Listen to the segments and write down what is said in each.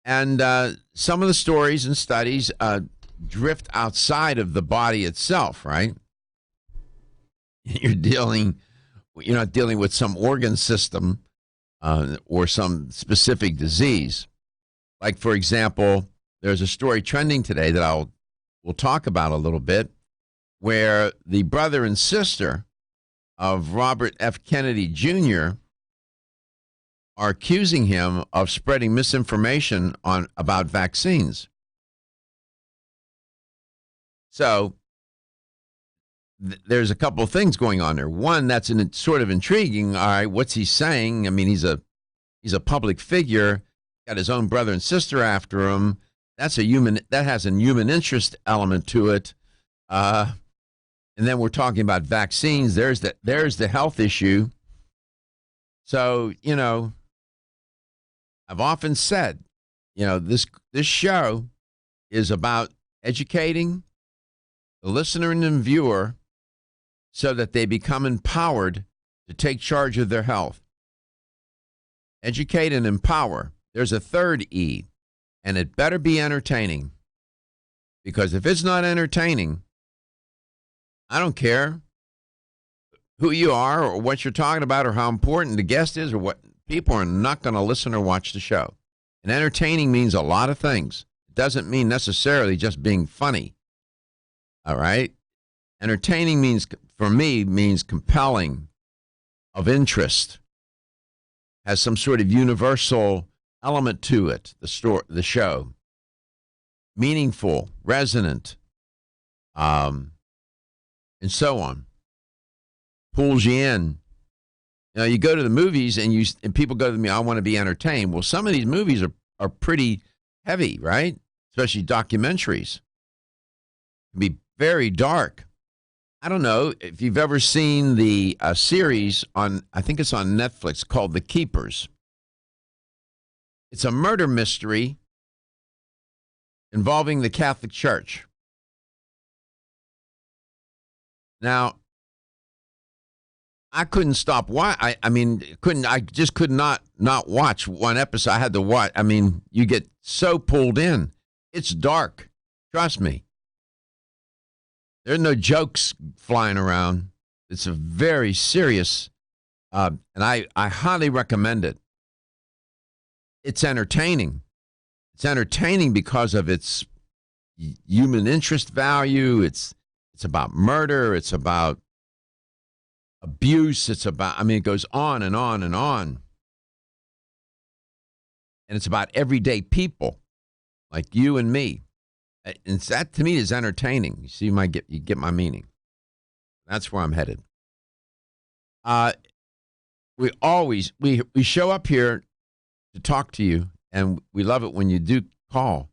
And some of the stories and studies drift outside of the body itself, right? You're not dealing with some organ system or some specific disease. Like, for example, there's a story trending today that we'll talk about a little bit, where the brother and sister of Robert F. Kennedy Jr. are accusing him of spreading misinformation about vaccines. So there's a couple of things going on there. One, that's sort of intriguing. All right, what's he saying? I mean, he's a public figure, got his own brother and sister after him. That has a human interest element to it. And then we're talking about vaccines. There's the health issue. So, I've often said, this show is about educating the listener and the viewer so that they become empowered to take charge of their health. Educate and empower. There's a third E, and it better be entertaining. Because if it's not entertaining, I don't care who you are or what you're talking about or how important the guest is or what. People are not going to listen or watch the show. And entertaining means a lot of things. It doesn't mean necessarily just being funny. All right? Entertaining for me means compelling, of interest, has some sort of universal element to it, the show. Meaningful, resonant, and so on. Pulls you in. You go to the movies and people go to me, I want to be entertained. Well, some of these movies are pretty heavy, right? Especially documentaries. Can be very dark. I don't know if you've ever seen the series I think it's on Netflix, called The Keepers. It's a murder mystery involving the Catholic Church. Now, I couldn't stop. I just could not watch one episode. I had to watch. I mean, you get so pulled in. It's dark. Trust me. There are no jokes flying around. It's a very serious, and I highly recommend it. It's entertaining. It's entertaining because of its human interest value. It's about murder. It's about abuse. It goes on and on and on. And it's about everyday people like you and me. And that, to me, is entertaining. You see, you get my meaning. That's where I'm headed. We show up here to talk to you, and we love it when you do call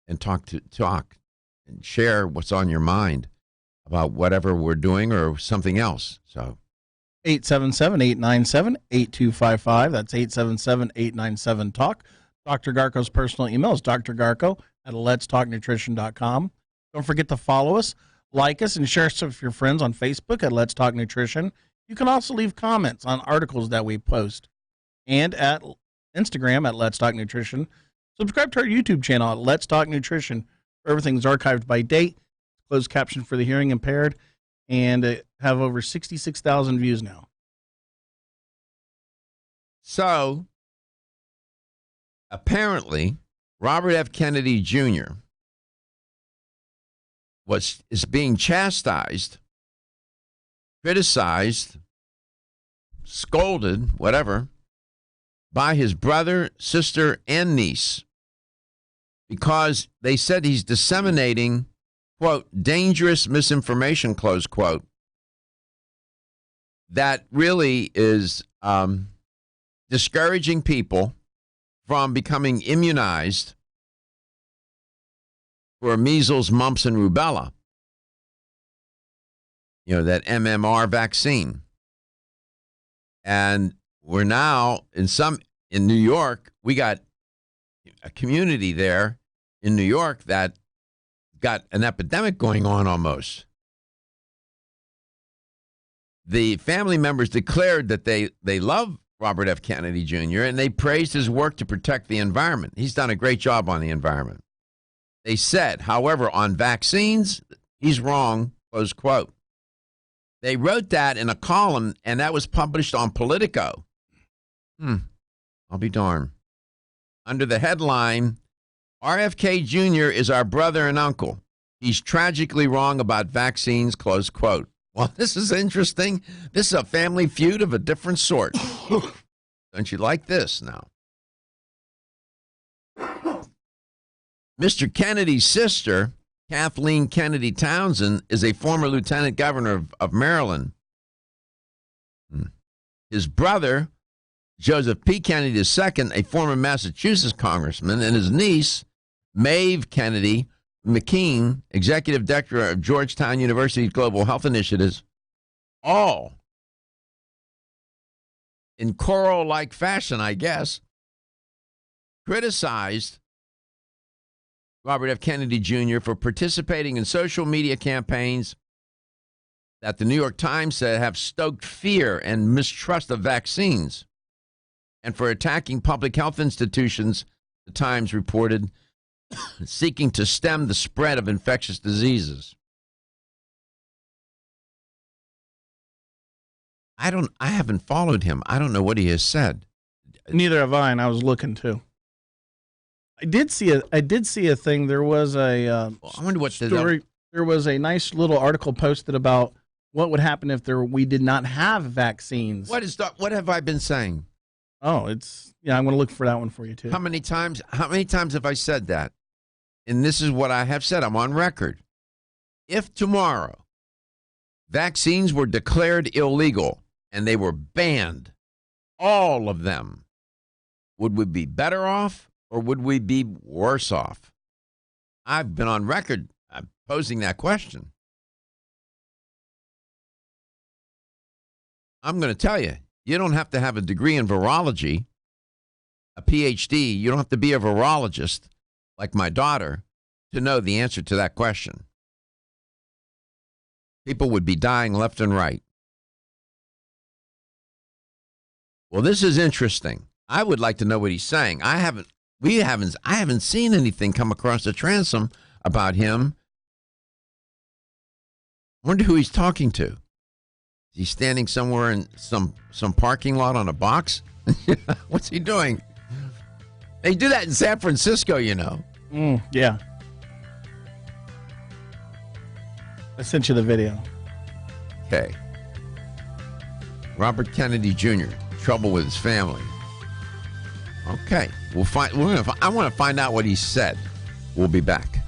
and talk and share what's on your mind about whatever we're doing or something else. So 877-897-8255. That's 877-897-TALK. Dr. Garko's personal email is drgarko@letstalknutrition.com. Don't forget to follow us, like us, and share us with your friends on Facebook at Let's Talk Nutrition. You can also leave comments on articles that we post, and at Instagram at Let's Talk Nutrition. Subscribe to our YouTube channel at Let's Talk Nutrition, where everything's archived by date, closed caption for the hearing impaired, and have over 66,000 views now. So, apparently, Robert F. Kennedy Jr. is being chastised, criticized, scolded, whatever, by his brother, sister, and niece because they said he's disseminating, quote, dangerous misinformation, close quote, that really is discouraging people from becoming immunized for measles, mumps, and rubella. That MMR vaccine. And we're now in New York, we got a community there in New York that got an epidemic going on almost. The family members declared that they love Robert F. Kennedy Jr., and they praised his work to protect the environment. He's done a great job on the environment. They said, however, on vaccines, he's wrong, close quote. They wrote that in a column, and that was published on Politico. I'll be darned. Under the headline, RFK Jr. is our brother and uncle. He's tragically wrong about vaccines, close quote. Well, this is interesting. This is a family feud of a different sort. Don't you like this now? Mr. Kennedy's sister, Kathleen Kennedy Townsend, is a former lieutenant governor of Maryland. His brother, Joseph P. Kennedy II, a former Massachusetts congressman, and his niece, Maeve Kennedy McKean, executive director of Georgetown University's Global Health Initiatives, all in choral-like fashion, I guess, criticized Robert F. Kennedy Jr. for participating in social media campaigns that the New York Times said have stoked fear and mistrust of vaccines, and for attacking public health institutions, the Times reported, seeking to stem the spread of infectious diseases. I haven't followed him. I don't know what he has said. Neither have I, and I was looking too. I did see a thing. There was a I wonder what story. There was a nice little article posted about what would happen if we did not have vaccines. What have I been saying? Oh, I'm going to look for that one for you too. How many times have I said that? And this is what I have said. I'm on record. If tomorrow vaccines were declared illegal and they were banned, all of them, would we be better off or would we be worse off? I've been on record posing that question. I'm going to tell you, you don't have to have a degree in virology, a PhD. You don't have to be a virologist like my daughter to know the answer to that question. People would be dying left and right. Well, this is interesting. I would like to know what he's saying. I haven't seen anything come across the transom about him. I wonder who he's talking to. Is he standing somewhere in some parking lot on a box? What's he doing? They do that in San Francisco, you know. Yeah. I sent you the video. Okay. Robert Kennedy Jr., trouble with his family. Okay. I want to find out what he said. We'll be back.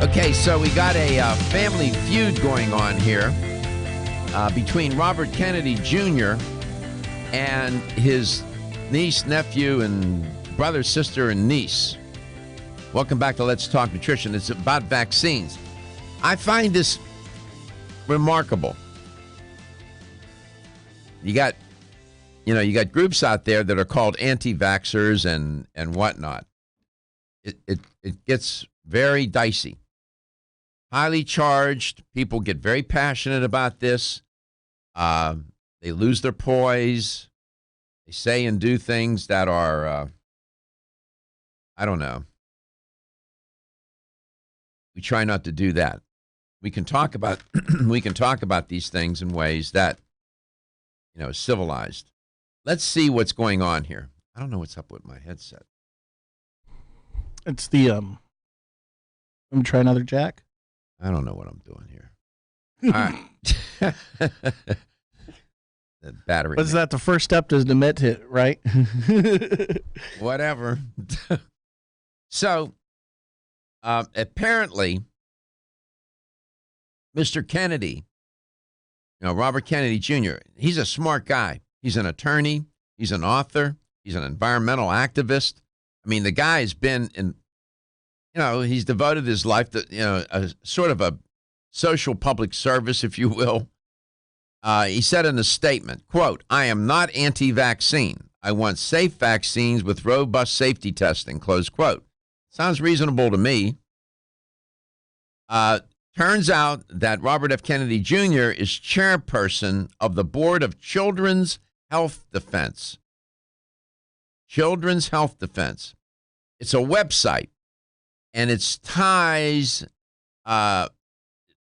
Okay, so we got a family feud going on here between Robert Kennedy Jr. and his niece, nephew, and brother, sister, and niece. Welcome back to Let's Talk Nutrition. It's about vaccines. I find this remarkable. You got groups out there that are called anti-vaxxers and whatnot. It gets very dicey. Highly charged. People get very passionate about this. They lose their poise. They say and do things that are, I don't know. We try not to do that. We can talk about these things in ways that, civilized. Let's see what's going on here. I don't know what's up with my headset. It's the Let me try another jack. I don't know what I'm doing here. All right. The battery. Was that the first step to admit it, right? Whatever. So, apparently, Mr. Kennedy, Robert Kennedy Jr., he's a smart guy. He's an attorney. He's an author. He's an environmental activist. I mean, the guy has been in, he's devoted his life to, a sort of a social public service, if you will. He said in a statement, quote, "I am not anti-vaccine. I want safe vaccines with robust safety testing," close quote. Sounds reasonable to me. Turns out that Robert F. Kennedy Jr. is chairperson of the Board of Children's Health Defense. Children's Health Defense. It's a website, and its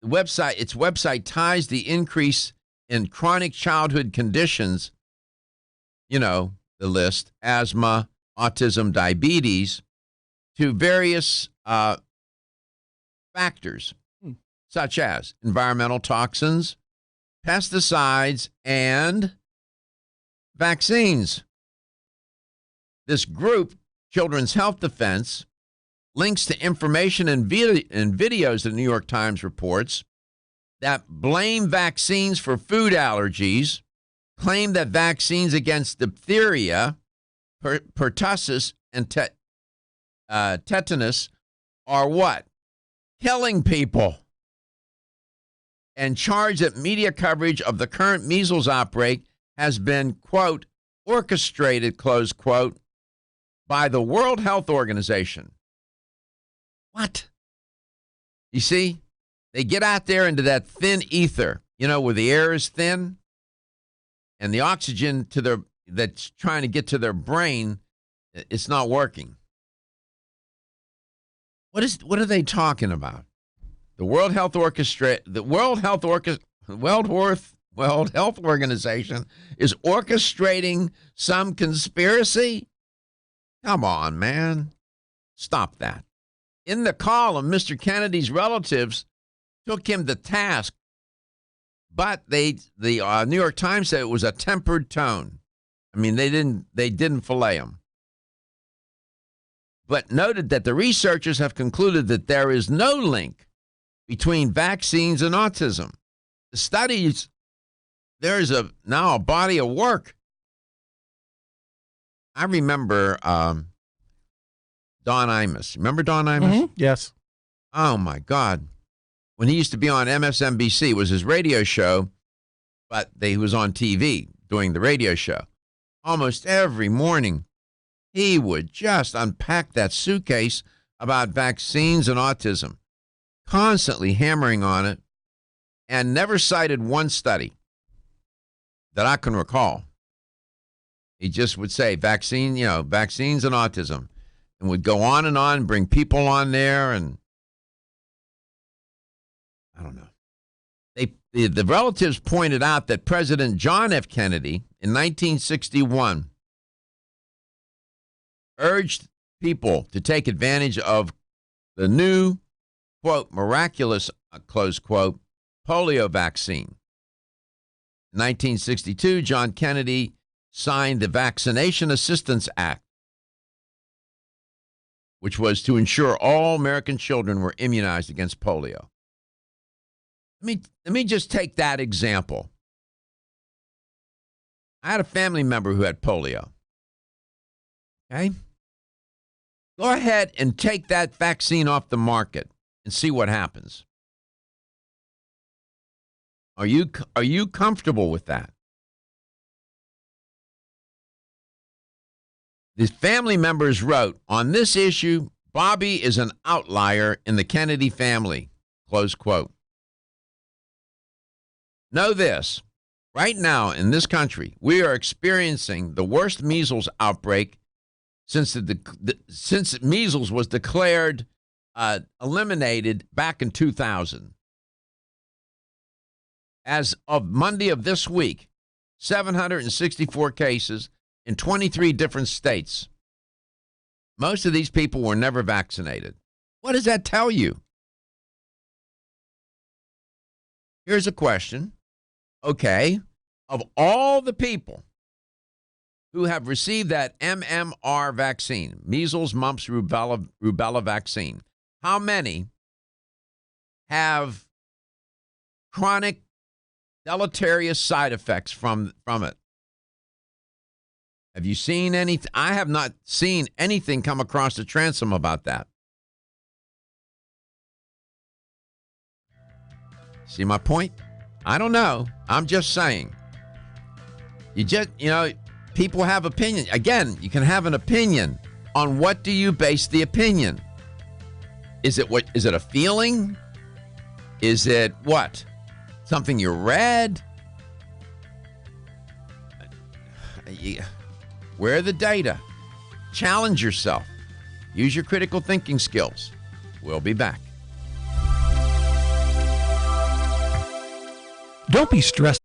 website ties the increase in chronic childhood conditions, the list, asthma, autism, diabetes, to various factors, such as environmental toxins, pesticides, and vaccines. This group, Children's Health Defense, links to information and videos the New York Times reports that blame vaccines for food allergies, claim that vaccines against diphtheria, pertussis, and tetanus are what? Killing people. And charge that media coverage of the current measles outbreak has been, quote, orchestrated, close quote, by the World Health Organization. What? You see, they get out there into that thin ether, where the air is thin and the oxygen that's trying to get to their brain, it's not working. What are they talking about? The World Health Organization is orchestrating some conspiracy? Come on, man. Stop that. In the column, Mr. Kennedy's relatives took him to task, but the New York Times said it was a tempered tone. I mean, they didn't fillet him. But noted that the researchers have concluded that there is no link between vaccines and autism. The studies, there is now a body of work. I remember Don Imus. Remember Don Imus? Mm-hmm. Yes. Oh, my God. When he used to be on MSNBC, it was his radio show, but he was on TV doing the radio show. Almost every morning, he would just unpack that suitcase about vaccines and autism, constantly hammering on it, and never cited one study that I can recall. He just would say vaccines and autism, and would go on and bring people on there, and I don't know. The relatives pointed out that President John F. Kennedy in 1961 urged people to take advantage of the new, quote, miraculous, close quote, polio vaccine. In 1962, John Kennedy signed the Vaccination Assistance Act. which was to ensure all American children were immunized against polio. Let me just take that example. I had a family member who had polio. Okay? Go ahead and take that vaccine off the market and see what happens. Are you comfortable with that? The family members wrote, on this issue, Bobby is an outlier in the Kennedy family, close quote. Know this, right now in this country, we are experiencing the worst measles outbreak since measles was declared eliminated back in 2000. As of Monday of this week, 764 cases in 23 different states. Most of these people were never vaccinated. What does that tell you? Here's a question. Okay, of all the people who have received that MMR vaccine, measles, mumps, rubella vaccine, how many have chronic deleterious side effects from it? Have you seen anything? I have not seen anything come across the transom about that. See my point? I don't know. I'm just saying. People have opinions. Again, you can have an opinion. On what do you base the opinion? Is it a feeling? Is it what? Something you read? Where are the data? Challenge yourself. Use your critical thinking skills. We'll be back. Don't be stressed.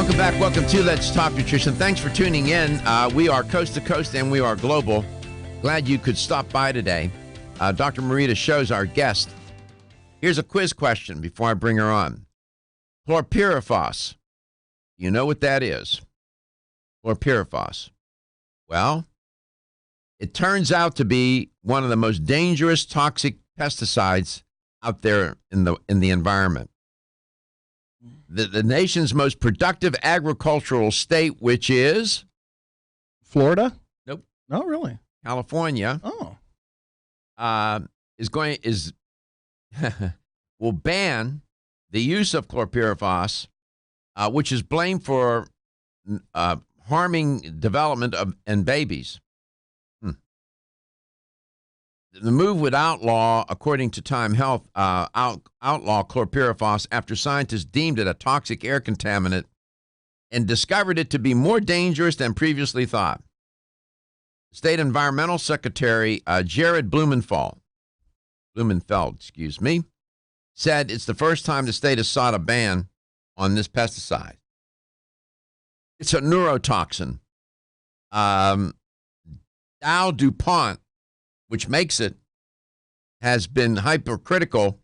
Welcome back. Welcome to Let's Talk Nutrition. Thanks for tuning in. We are coast to coast and we are global. Glad you could stop by today. Dr. Marita Show's our guest. Here's a quiz question before I bring her on. Chlorpyrifos. You know what that is? Chlorpyrifos. Well, it turns out to be one of the most dangerous toxic pesticides out there in the environment. The nation's most productive agricultural state, which is Florida? Nope. No, really? California, Oh. will ban the use of chlorpyrifos, which is blamed for harming development in babies. The move would outlaw, according to Time Health, outlaw chlorpyrifos after scientists deemed it a toxic air contaminant and discovered it to be more dangerous than previously thought. State Environmental Secretary Jared Blumenfeld, said it's the first time the state has sought a ban on this pesticide. It's a neurotoxin. Dow DuPont, which makes it, has been hypercritical,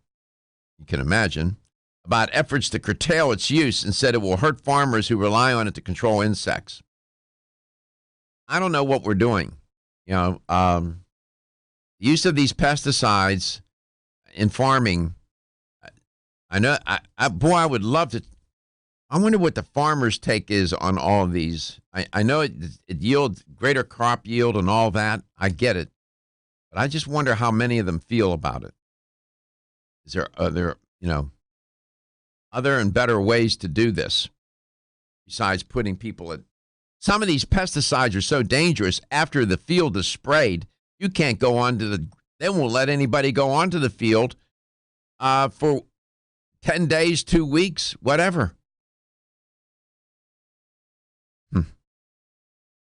you can imagine, about efforts to curtail its use and said it will hurt farmers who rely on it to control insects. I don't know what we're doing. The use of these pesticides in farming, I know, I would love to. I wonder what the farmer's take is on all of these. I know it yields greater crop yield and all that. I get it. But I just wonder how many of them feel about it. Is there other and better ways to do this besides putting people at? Some of these pesticides are so dangerous. After the field is sprayed, you can't go they won't let anybody go onto the field for 10 days, 2 weeks, whatever.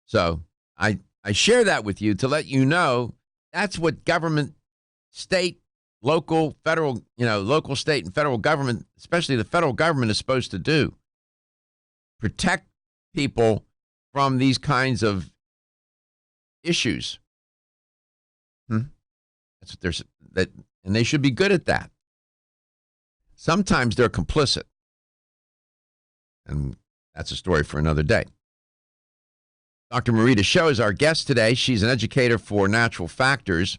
So I share that with you to let you know that's what government, state, local, federal, local, state, and federal government, especially the federal government, is supposed to do. Protect people from these kinds of issues. That's what and they should be good at that. Sometimes they're complicit. And that's a story for another day. Dr. Marita Show is our guest today. She's an educator for Natural Factors,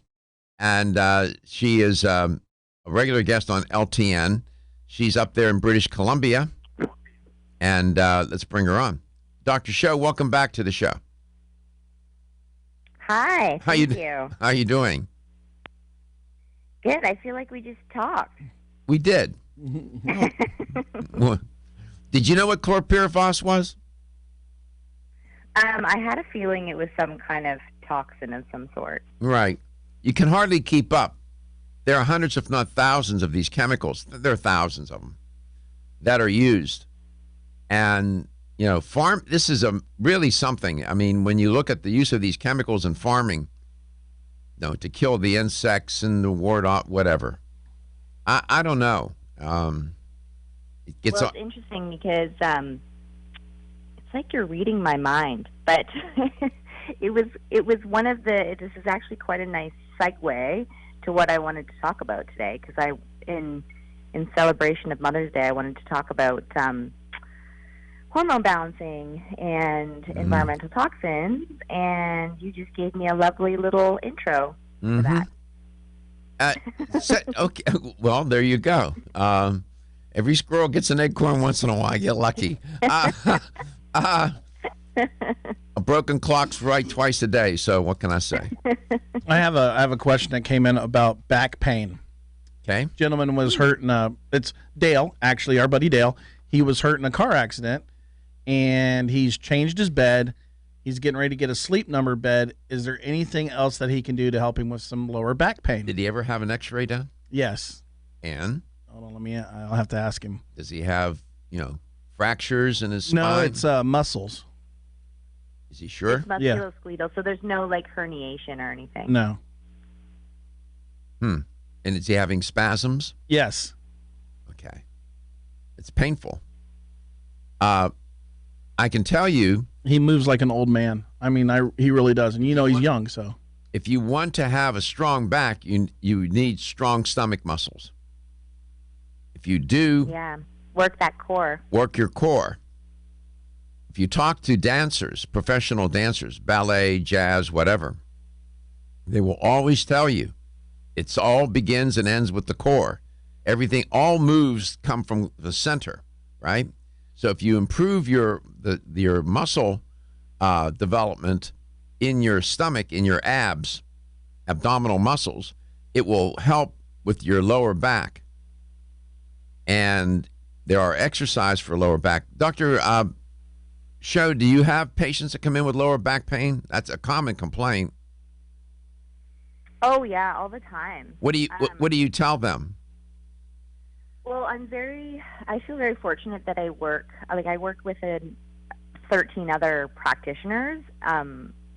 and she is a regular guest on LTN. She's up there in British Columbia, and let's bring her on. Dr. Show, welcome back to the show. Hi, thank you. How you doing? Good. I feel like we just talked. We did. Well, did you know what chlorpyrifos was? I had a feeling it was some kind of toxin of some sort. Right. You can hardly keep up. There are hundreds, if not thousands, of these chemicals. There are thousands of them that are used. And, this is really something. I mean, when you look at the use of these chemicals in farming, to kill the insects and the ward off, whatever. I don't know. It's interesting because it's like you're reading my mind, but it was one of the. This is actually quite a nice segue to what I wanted to talk about today, because in celebration of Mother's Day, I wanted to talk about hormone balancing and environmental toxins, and you just gave me a lovely little intro for that. Okay, well, there you go. Every squirrel gets an acorn once in a while. Get lucky. A broken clock's right twice a day. So what can I say? I have a question that came in about back pain. Okay. Gentleman was hurt in it's Dale, actually, our buddy Dale. He was hurt in a car accident, and he's changed his bed. He's getting ready to get a sleep number bed. Is there anything else that he can do to help him with some lower back pain? Did he ever have an x-ray done? Yes. And? Hold on, I'll have to ask him. Does he have, fractures in his spine? No, it's muscles. Is he sure? It's musculoskeletal, so there's no herniation or anything. No. And is he having spasms? Yes. Okay. It's painful. I can tell you, He moves like an old man. I mean, he really does. And he's young, so. if you want to have a strong back, you need strong stomach muscles. If you do, Yeah. Work that core. work your core. If you talk to dancers, professional dancers, ballet, jazz, whatever, they will always tell you it's all begins and ends with the core. Everything, all moves come from the center, right? So if you improve your muscle development in your stomach, in your abdominal muscles, it will help with your lower back. And there are exercises for lower back. Dr. Show, do you have patients that come in with lower back pain? That's a common complaint. Oh yeah, all the time. What do you tell them? Well, I feel very fortunate that I work with 13 other practitioners,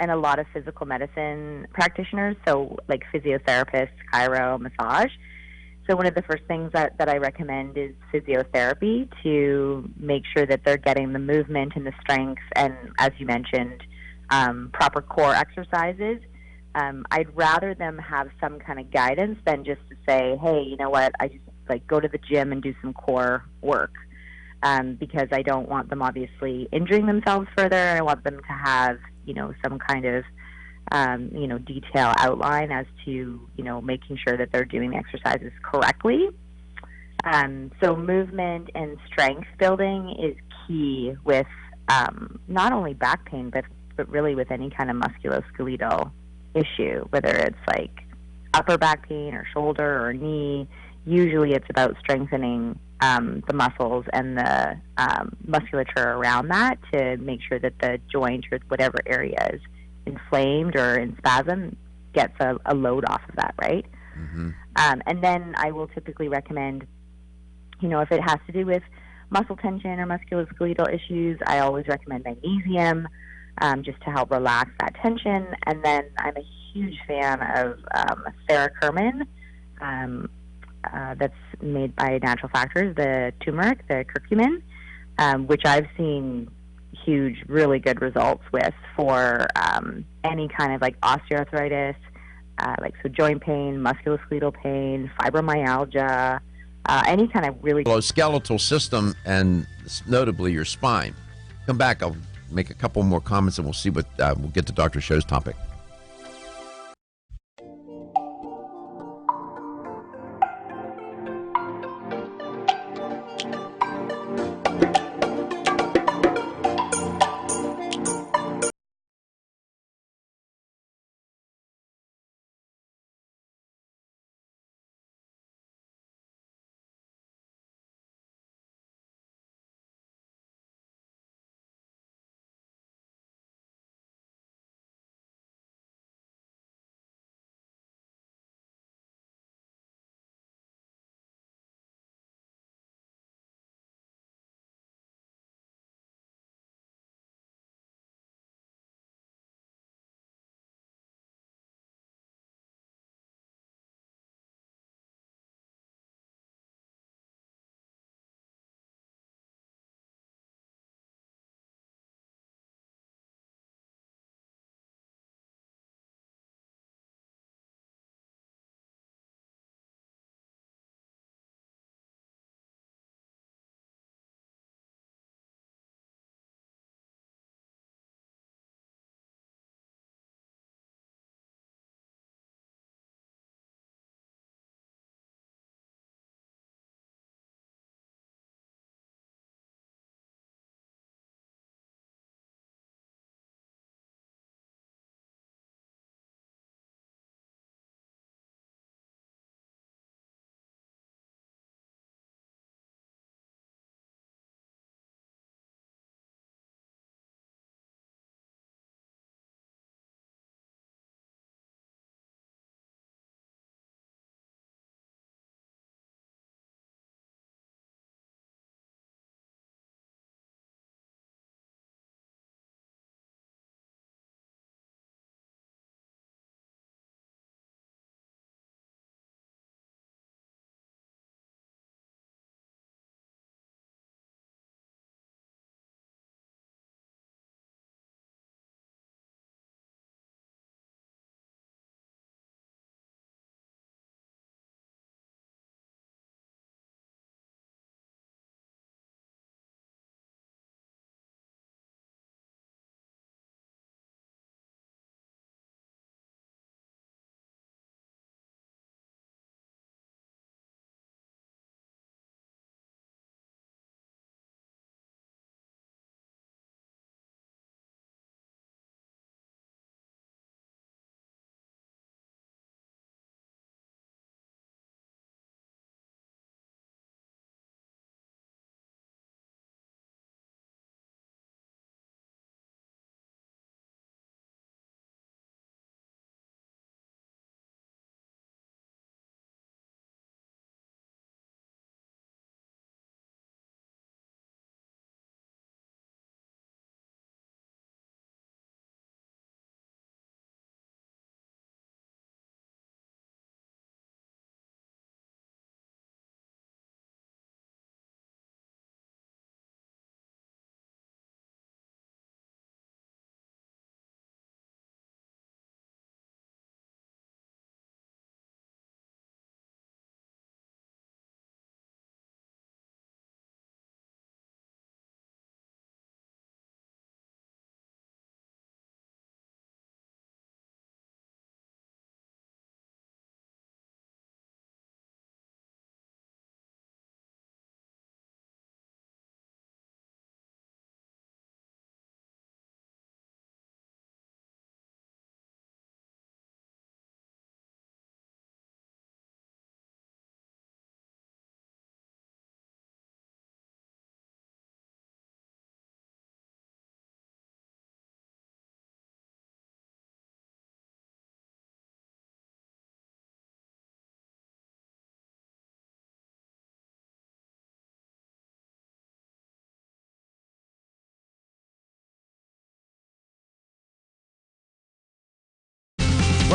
and a lot of physical medicine practitioners, so like physiotherapists, chiro, massage. So one of the first things that I recommend is physiotherapy to make sure that they're getting the movement and the strength and, as you mentioned, proper core exercises. I'd rather them have some kind of guidance than just to say, hey, you know what, I just go to the gym and do some core work, because I don't want them obviously injuring themselves further. I want them to have, some kind of detail outline as to, making sure that they're doing the exercises correctly. So movement and strength building is key with not only back pain, but really with any kind of musculoskeletal issue, whether it's like upper back pain or shoulder or knee. Usually it's about strengthening the muscles and the musculature around that to make sure that the joint or whatever area is inflamed or in spasm gets a load off of that, right? Mm-hmm. And then I will typically recommend, if it has to do with muscle tension or musculoskeletal issues, I always recommend magnesium, just to help relax that tension. And then I'm a huge fan of Theracurmin, that's made by Natural Factors, the turmeric, the curcumin, which I've seen huge, really good results with for any kind of like osteoarthritis, so joint pain, musculoskeletal pain, fibromyalgia, any kind of really skeletal system, and notably your spine. Come back. I'll make a couple more comments, and we'll see what we'll get to Dr. Show's topic.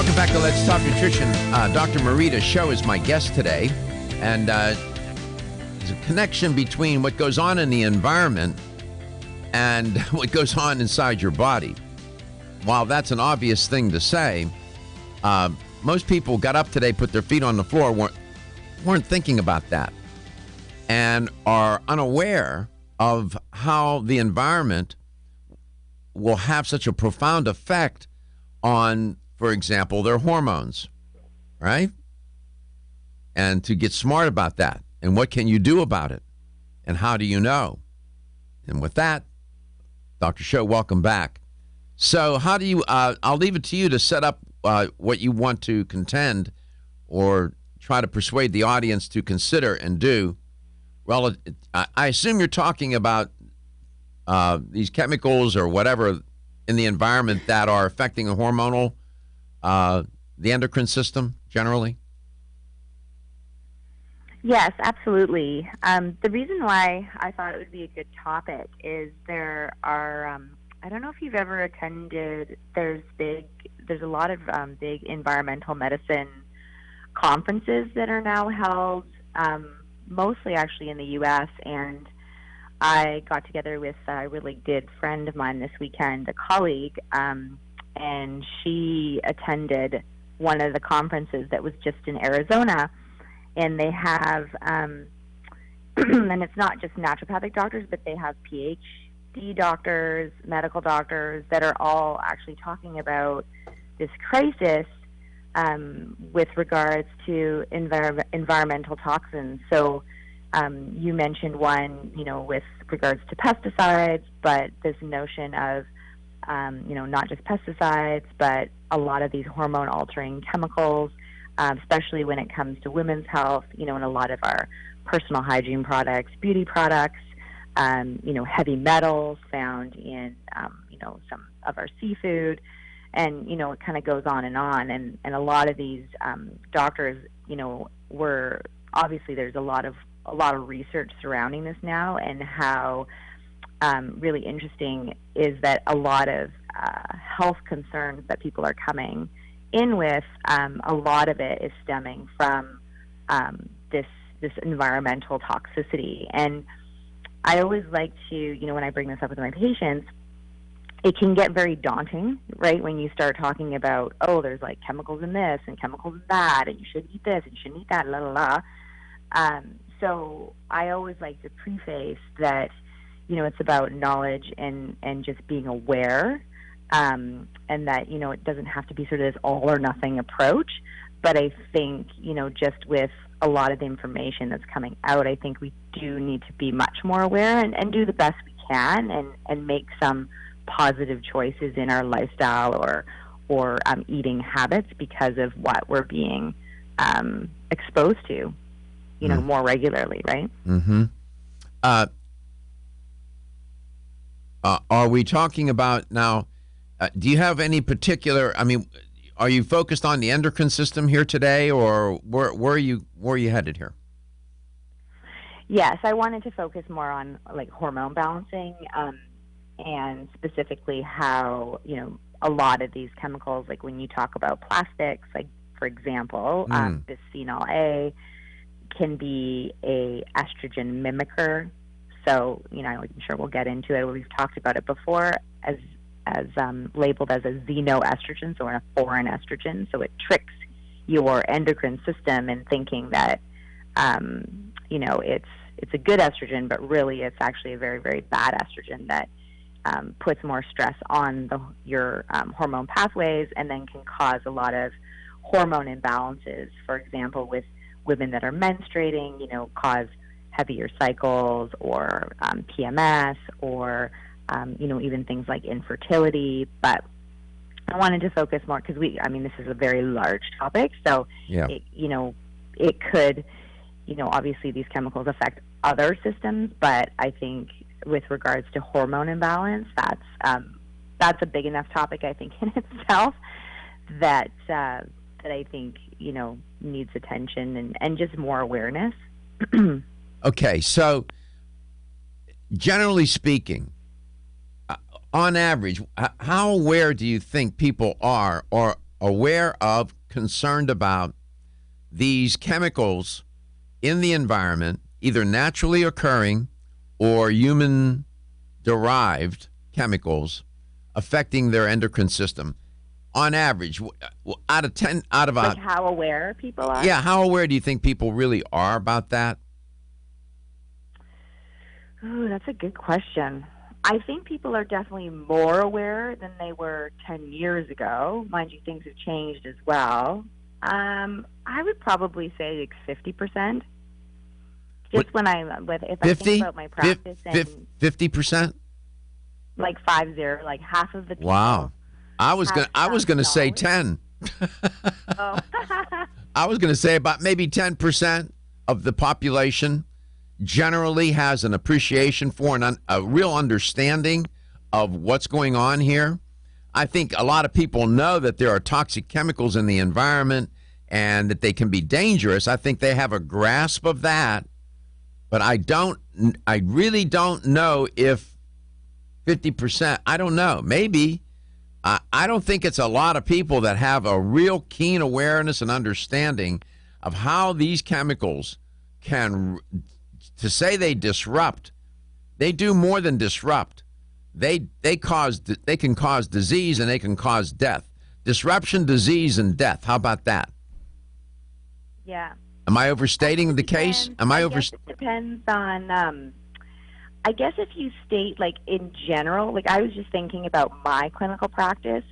Welcome back to Let's Talk Nutrition. Dr. Marita Show is my guest today, and there's a connection between what goes on in the environment and what goes on inside your body. While that's an obvious thing to say, most people got up today, put their feet on the floor, weren't thinking about that, and are unaware of how the environment will have such a profound effect on, for example, their hormones, right? And to get smart about that, and what can you do about it, and how do you know? And with that, Dr. Show, welcome back. So how do you, I'll leave it to you to set up what you want to contend or try to persuade the audience to consider and do. Well, I assume you're talking about these chemicals or whatever in the environment that are affecting the hormonal, the endocrine system generally? Yes, absolutely. The reason why I thought it would be a good topic is there are, I don't know if you've ever attended, there's a lot of big environmental medicine conferences that are now held, mostly actually in the U.S., and I got together with a really good friend of mine this weekend, a colleague, and she attended one of the conferences that was just in Arizona, and they have, and it's not just naturopathic doctors, but they have PhD doctors, medical doctors that are all actually talking about this crisis with regards to environmental toxins. So you mentioned one, with regards to pesticides, but this notion of, not just pesticides, but a lot of these hormone-altering chemicals, especially when it comes to women's health, and a lot of our personal hygiene products, beauty products, heavy metals found in, some of our seafood. And, it kind of goes on. And a lot of these doctors, were obviously there's a lot of research surrounding this now, and how really interesting is that a lot of health concerns that people are coming in with, a lot of it is stemming from this environmental toxicity. And I always like to, when I bring this up with my patients, it can get very daunting, right? When you start talking about, there's like chemicals in this and chemicals in that, and you should eat this and you shouldn't eat that, la la la. So I always like to preface that, it's about knowledge and just being aware, and that, it doesn't have to be sort of this all or nothing approach. But I think, just with a lot of the information that's coming out, I think we do need to be much more aware and do the best we can and make some positive choices in our lifestyle or eating habits because of what we're being exposed to, more regularly, right? Mm-hmm. Are we talking about now, do you have any particular, are you focused on the endocrine system here today, or where are you headed here? Yes, I wanted to focus more on like hormone balancing, and specifically how, a lot of these chemicals, like when you talk about plastics, like for example, bisphenol A can be a estrogen mimicker. So, I'm sure we'll get into it. We've talked about it before as labeled as a xenoestrogen, so a foreign estrogen. So it tricks your endocrine system in thinking that, it's a good estrogen, but really it's actually a very, very bad estrogen that puts more stress on your hormone pathways, and then can cause a lot of hormone imbalances. For example, with women that are menstruating, cause heavier cycles, or PMS, or even things like infertility. But I wanted to focus more because this is a very large topic. So, yeah. It could, obviously these chemicals affect other systems, but I think with regards to hormone imbalance, that's a big enough topic, I think, in itself, that I think, needs attention and just more awareness. Okay, so generally speaking, on average, how aware do you think people are, or aware of, concerned about these chemicals in the environment, either naturally occurring or human derived chemicals affecting their endocrine system? On average, out of 10, out of Like how aware people are? yeah, how aware do you think people really are about that? Ooh, that's a good question. I think people are definitely more aware than they were 10 years ago. Mind you, things have changed as well. I would probably say like 50%. Just when if I 50? think about my practice and 50%? like 50, like half of the people. Wow. I was going to say knowledge. 10. Oh. I was going to say about maybe 10% of the population generally has an appreciation for and a real understanding of what's going on here. I think a lot of people know that there are toxic chemicals in the environment and that they can be dangerous. I think they have a grasp of that, but I really don't know if 50%, I don't know, maybe. I don't think it's a lot of people that have a real keen awareness and understanding of how these chemicals can, to say they disrupt, they do more than disrupt. They can cause disease and they can cause death. Disruption, disease, and death. How about that? Yeah. Am I overstating the case? I guess it depends on. I guess if you state like in general, like I was just thinking about my clinical practice,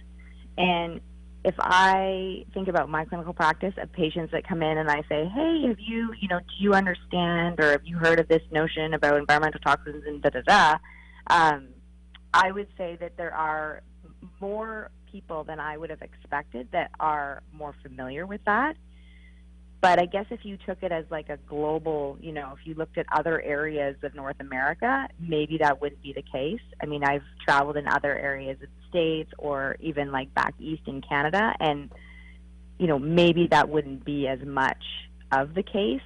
and if I think about my clinical practice of patients that come in and I say, hey, have you, do you understand or have you heard of this notion about environmental toxins and da-da-da, I would say that there are more people than I would have expected that are more familiar with that. But I guess if you took it as like a global, if you looked at other areas of North America, maybe that wouldn't be the case. I mean, I've traveled in other areas of the States or even like back east in Canada, and, maybe that wouldn't be as much of the case.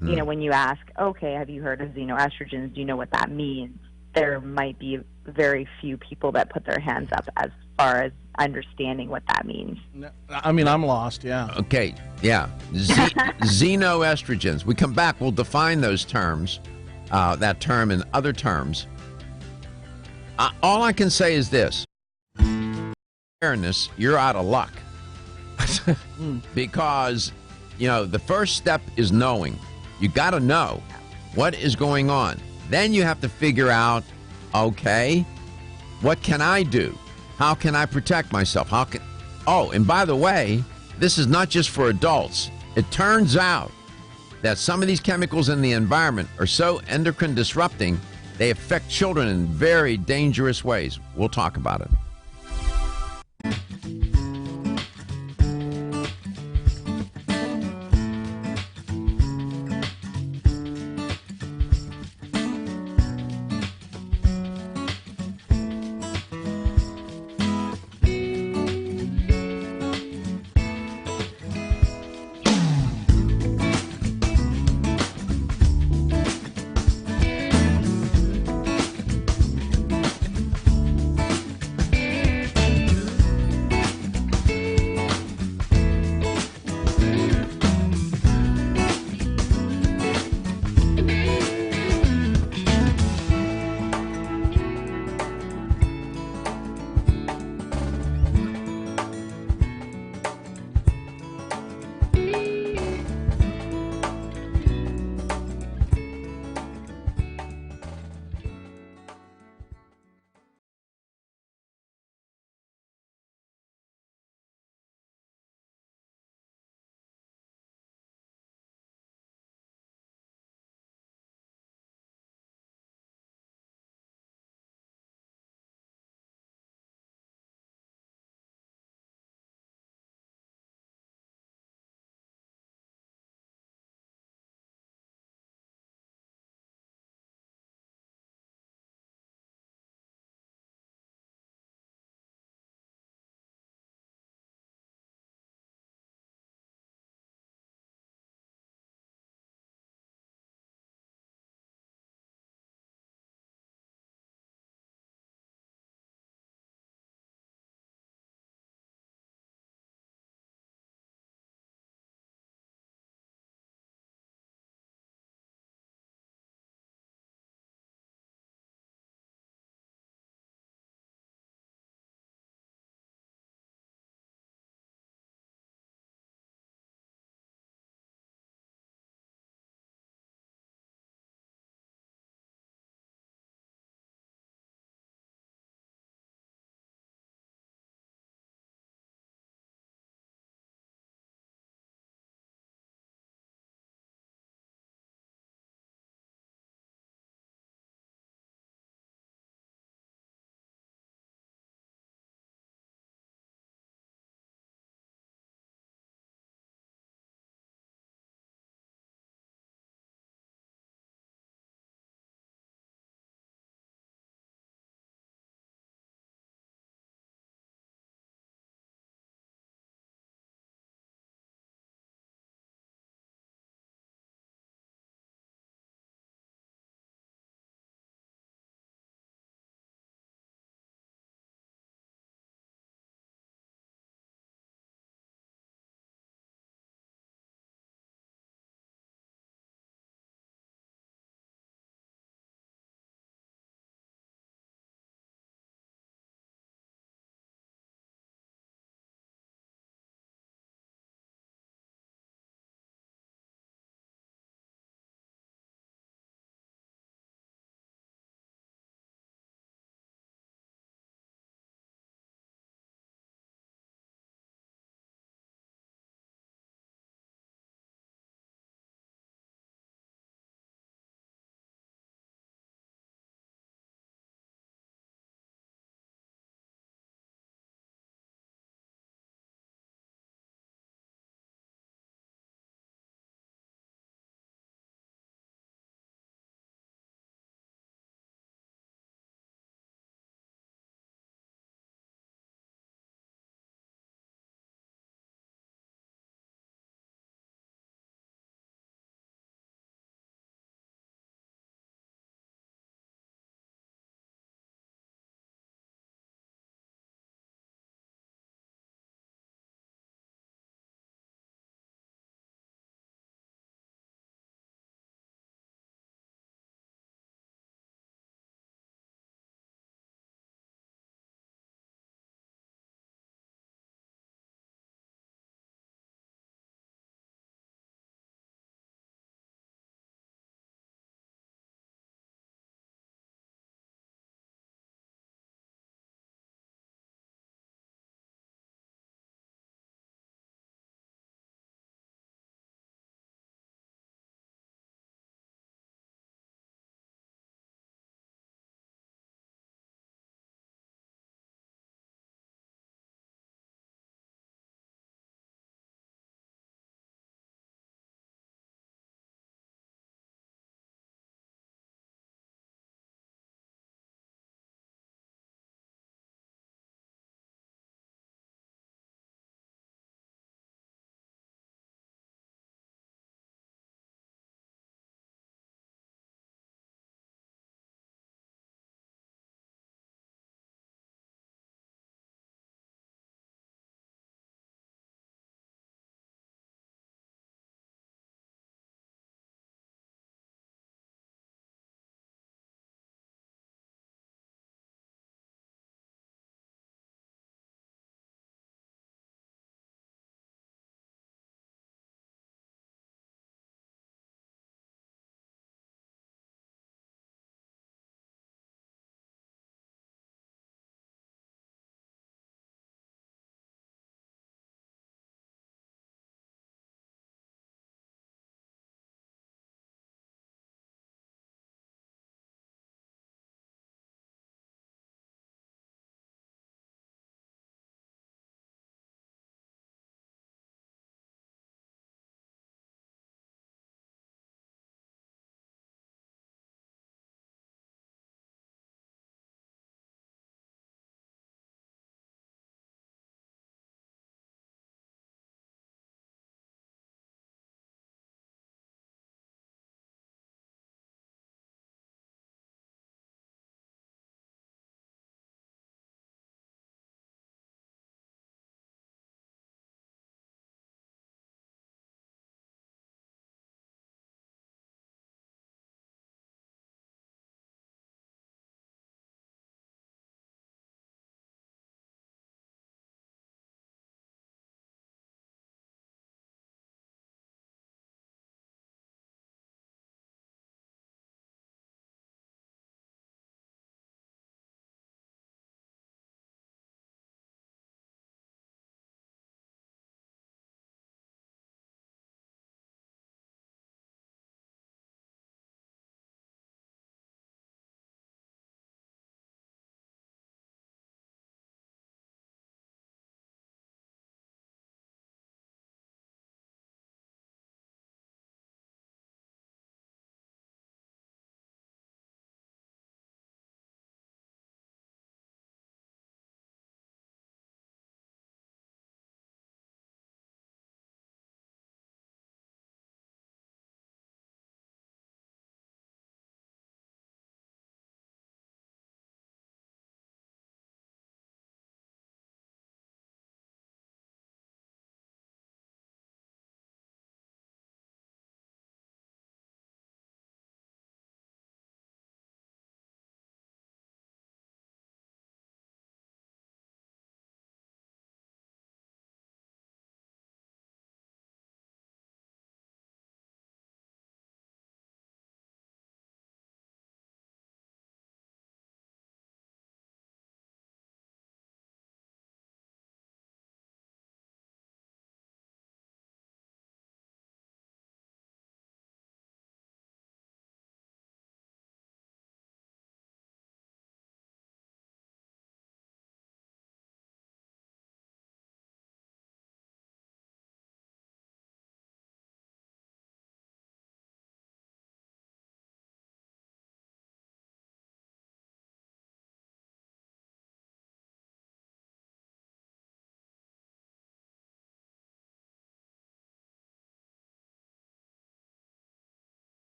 When you ask, okay, have you heard of xenoestrogens? Do you know what that means? There might be very few people that put their hands up as far as understanding what that means. I mean, I'm lost, yeah. Okay, yeah. Xenoestrogens. We come back, we'll define those terms, that term and other terms. All I can say is this. Awareness, you're out of luck. Because, the first step is knowing. You got to know what is going on. Then you have to figure out, okay, what can I do? How can I protect myself? And by the way, this is not just for adults. It turns out that some of these chemicals in the environment are so endocrine disrupting, they affect children in very dangerous ways. We'll talk about it.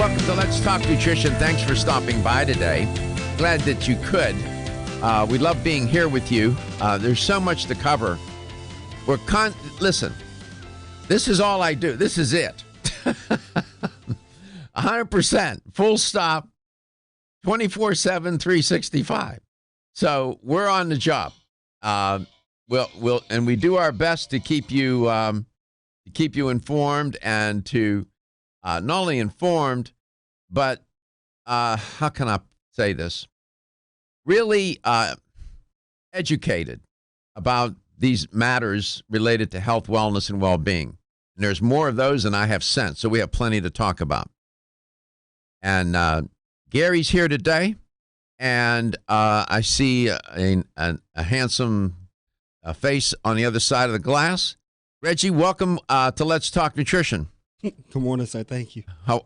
Welcome to Let's Talk Nutrition. Thanks for stopping by today. Glad that you could. We love being here with you. There's so much to cover. Listen, this is all I do. This is it. 100%, full stop, 24/7, 365. So we're on the job. We'll and we do our best to keep you informed and to not only informed, but how can I say this? Really educated about these matters related to health, wellness, and well-being. And there's more of those than I have sent, so we have plenty to talk about. And Gary's here today, and I see a handsome face on the other side of the glass. Reggie, welcome to Let's Talk Nutrition. Good morning, sir. Thank you. Oh.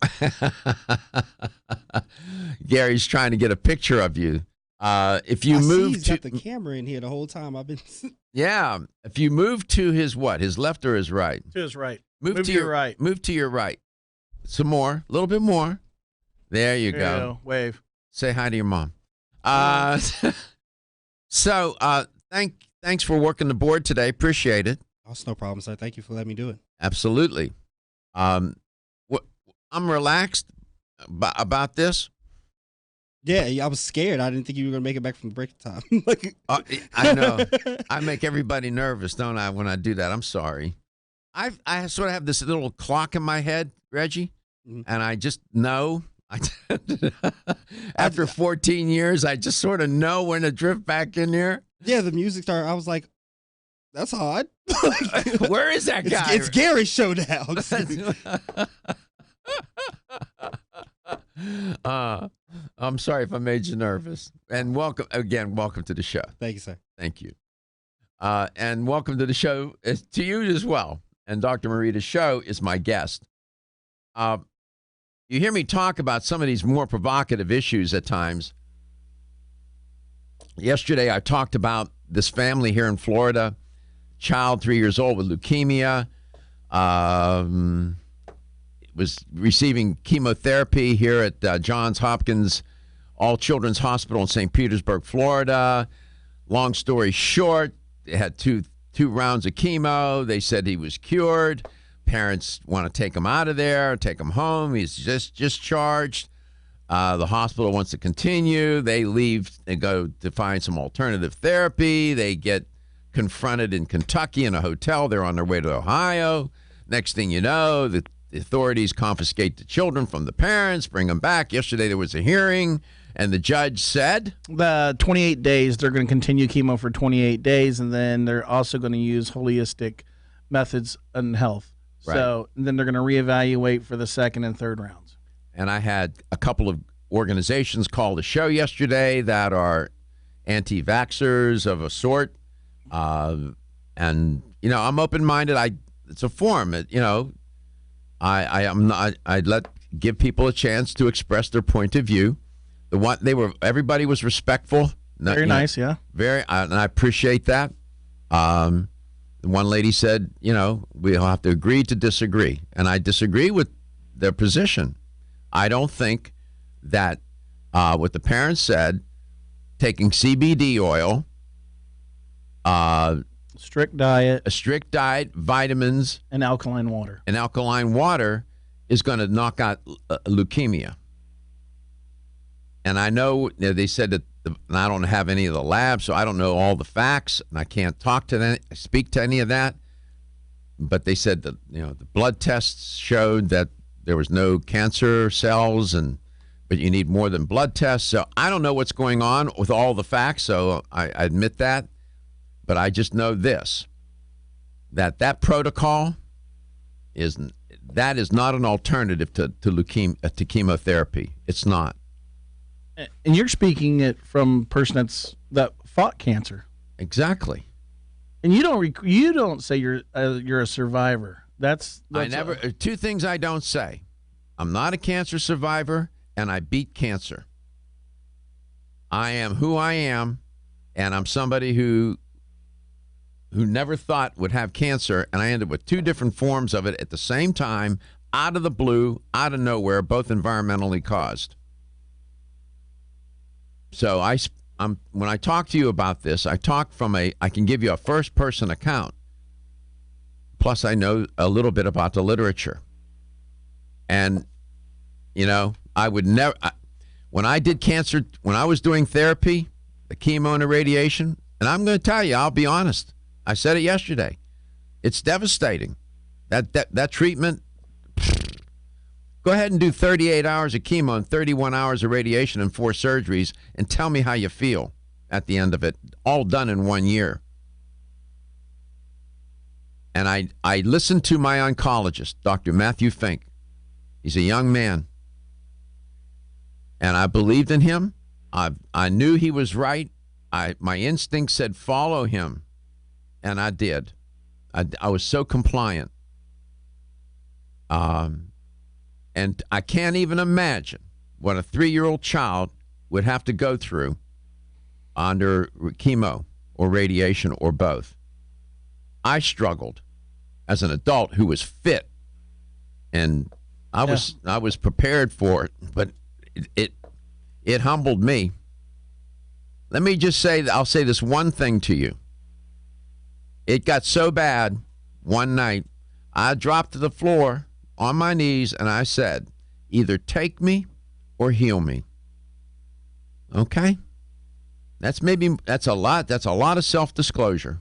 Gary's trying to get a picture of you. If you move he's to got the camera in here the whole time. I've been. Yeah, if you move to his what? His left or his right? To his right. Move to your right. Move to your right. Some more, a little bit more. There you go. Wave. Say hi to your mom. So thanks for working the board today. Appreciate it. Oh, it's no problem, sir. Thank you for letting me do it. Absolutely. I'm relaxed about this. Yeah, I was scared. I didn't think you were gonna make it back from the break time. I know. I make everybody nervous, don't I, when I do that? I'm sorry. I sort of have this little clock in my head, Reggie, and I just know. After 14 years, I just sort of know when to drift back in there. Yeah, the music started. I was like, "That's odd." Where is that guy? It's Gary's show now. I'm sorry if I made you nervous. And welcome to the show. Thank you, sir. Thank you. And welcome to the show to you as well. And Dr. Marita Show is my guest. You hear me talk about some of these more provocative issues at times. Yesterday, I talked about this family here in Florida, child 3 years old with leukemia, was receiving chemotherapy here at Johns Hopkins All Children's Hospital in St. Petersburg, Florida. Long story short, they had two rounds of chemo. They said he was cured. Parents want to take him out of there, take him home. He's just discharged. The hospital wants to continue. They leave. They go to find some alternative therapy. They get confronted in Kentucky in a hotel. They're on their way to Ohio. Next thing you know, the authorities confiscate the children from the parents, bring them back. Yesterday there was a hearing, and the judge said The 28 days, they're going to continue chemo for 28 days, and then they're also going to use holistic methods in health. Right. So then they're going to reevaluate for the second and third rounds. And I had a couple of organizations call the show yesterday that are anti-vaxxers of a sort. And, I'm open-minded. It's a forum. Give people a chance to express their point of view. Everybody was respectful. Very nice, yeah. And I appreciate that. One lady said, we'll have to agree to disagree. And I disagree with their position. I don't think that what the parents said, taking CBD oil, strict diet, a strict diet, vitamins, and alkaline water. And alkaline water is going to knock out leukemia. And I know they said that, and I don't have any of the labs, so I don't know all the facts, and I can't speak to any of that. But they said that the blood tests showed that there was no cancer cells, but you need more than blood tests. So I don't know what's going on with all the facts. So I admit that, but I just know this: that protocol is not an alternative to chemotherapy. It's not. And you're speaking it from a person that fought cancer. Exactly. And you don't say you're a survivor. That's two things I don't say. I'm not a cancer survivor, and I beat cancer. I am who I am, and I'm somebody who never thought would have cancer, and I ended up with two different forms of it at the same time. out of the blue, out of nowhere, both environmentally caused. So when I talk to you about this, I talk I can give you a first-person account. Plus, I know a little bit about the literature. And, I would never, when I did cancer, when I was doing therapy, the chemo and the radiation, and I'm going to tell you, I'll be honest. I said it yesterday. It's devastating. That treatment, go ahead and do 38 hours of chemo and 31 hours of radiation and 4 surgeries and tell me how you feel at the end of it, all done in 1 year. And I listened to my oncologist, Dr. Matthew Fink. He's a young man. And I believed in him. I knew he was right. My instinct said follow him. And I did. I was so compliant. And I can't even imagine what a 3-year-old child would have to go through under chemo or radiation or both. I struggled as an adult who was fit, and I was prepared for it, but it humbled me. Let me just say, I'll say this one thing to you. It got so bad one night, I dropped to the floor on my knees and I said, either take me or heal me. Okay? That's a lot of self-disclosure.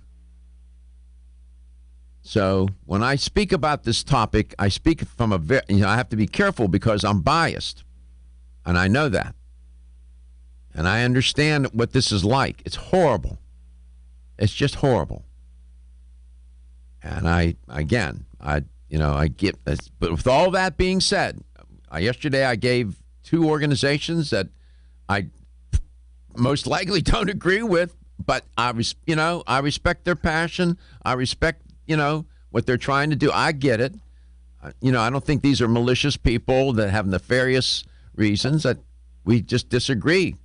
So when I speak about this topic, I speak from I have to be careful because I'm biased. And I know that. And I understand what this is like. It's horrible. It's just horrible. And I get this. But with all that being said, yesterday I gave 2 organizations that I most likely don't agree with, but I respect their passion. I respect, what they're trying to do. I get it. I don't think these are malicious people that have nefarious reasons. That we just disagree.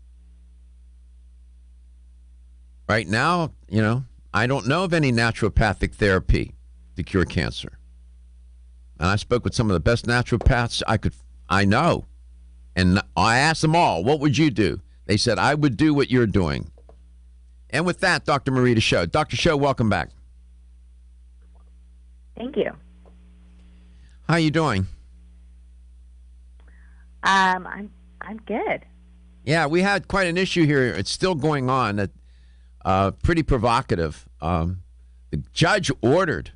Right now, I don't know of any naturopathic therapy to cure cancer. And I spoke with some of the best naturopaths I know. And I asked them all, what would you do? They said, I would do what you're doing. And with that, Dr. Marita Show. Dr. Show, welcome back. Thank you. How you doing? I'm good. Yeah, we had quite an issue here. It's still going on. Pretty provocative. The judge ordered.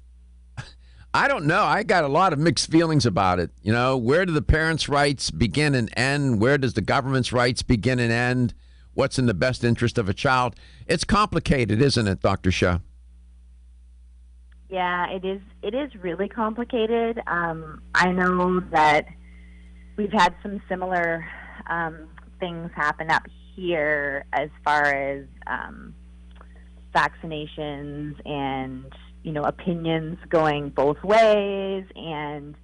I don't know. I got a lot of mixed feelings about it. Where do the parents' rights begin and end? Where does the government's rights begin and end? What's in the best interest of a child? It's complicated, isn't it, Dr. Shah? Yeah, it is. It is really complicated. I know that we've had some similar things happen up here as far as vaccinations and opinions going both ways, and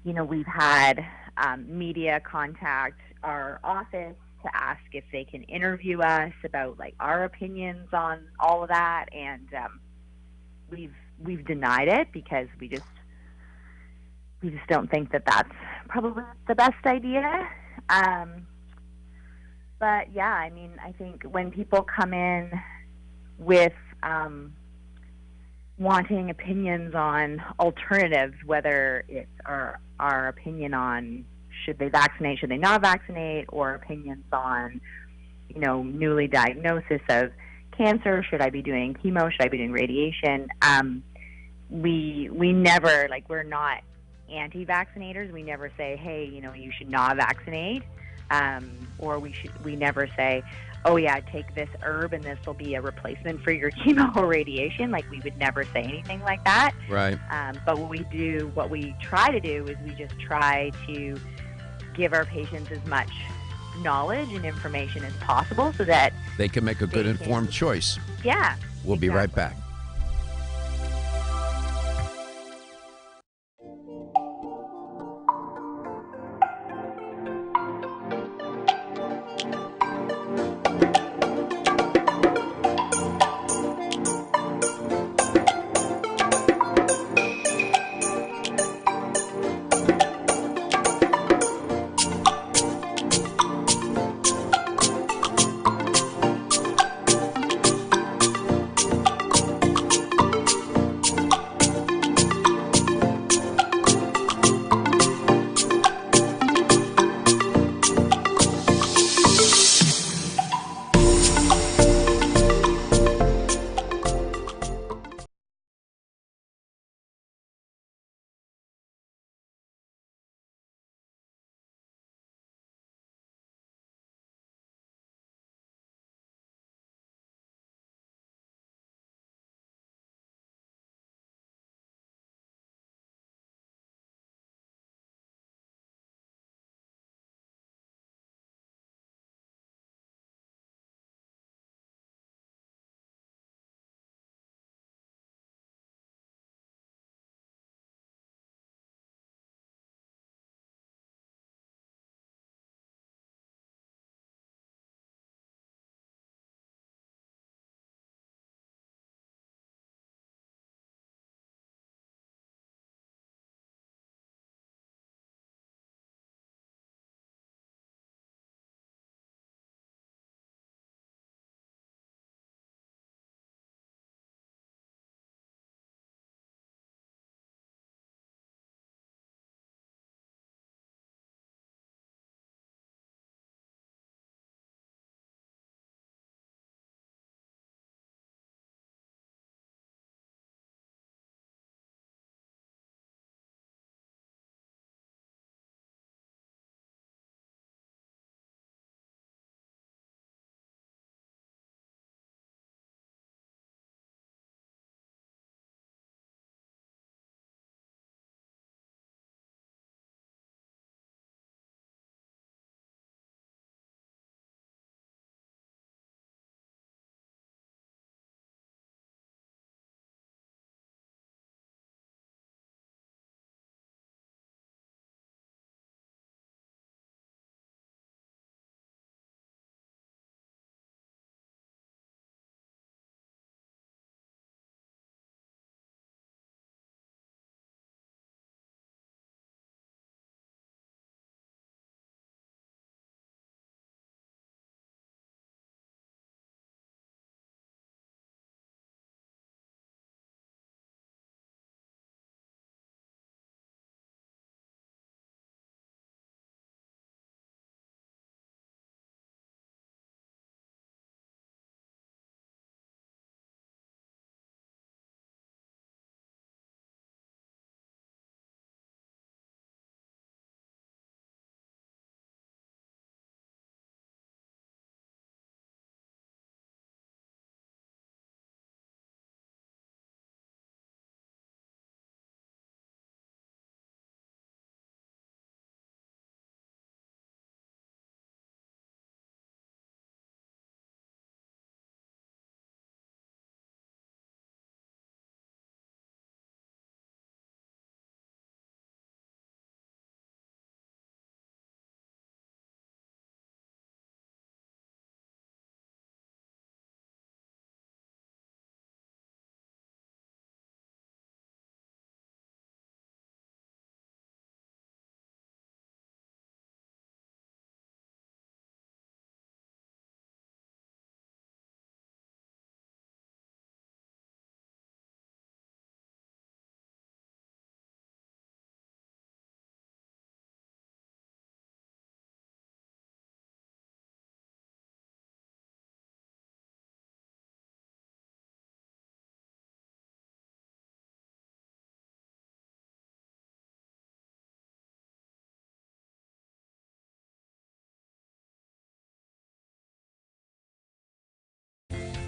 we've had media contact our office to ask if they can interview us about our opinions on all of that, and we've denied it because we just don't think that that's probably the best idea. But yeah, I think when people come in with wanting opinions on alternatives, whether it's our opinion on should they vaccinate, should they not vaccinate, or opinions on, newly diagnosis of cancer, should I be doing chemo, should I be doing radiation, we never, we're not anti-vaccinators. We never say, hey, you should not vaccinate, or we never say, oh yeah, take this herb and this will be a replacement for your chemo or radiation. We would never say anything like that. Right. But what we try to do is we just try to give our patients as much knowledge and information as possible so that they can make a good informed choice. Yeah. We'll be right back.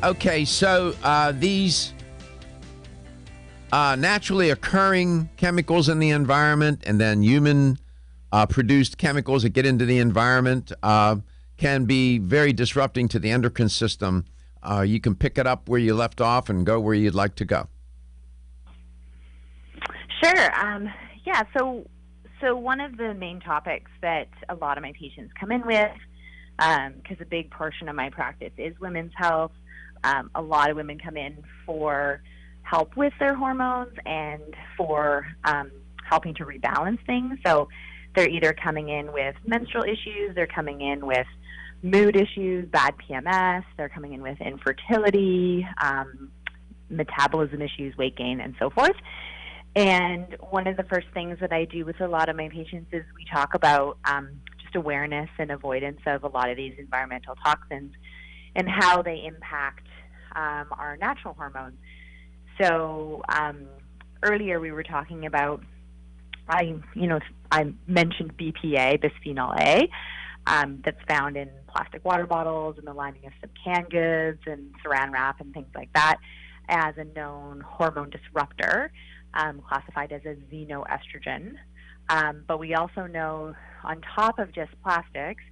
Okay, so these naturally occurring chemicals in the environment and then human produced chemicals that get into the environment can be very disrupting to the endocrine system. You can pick it up where you left off and go where you'd like to go. Sure. Yeah. So one of the main topics that a lot of my patients come in with, because a big portion of my practice is women's health. A lot of women come in for help with their hormones and for helping to rebalance things. So they're either coming in with menstrual issues, they're coming in with mood issues, bad PMS, they're coming in with infertility, metabolism issues, weight gain, and so forth. And one of the first things that I do with a lot of my patients is we talk about just awareness and avoidance of a lot of these environmental toxins and how they impact our natural hormones. So earlier we were talking about, I mentioned BPA, bisphenol A, that's found in plastic water bottles and the lining of some canned goods and saran wrap and things like that as a known hormone disruptor, classified as a xenoestrogen. But we also know, on top of just plastics,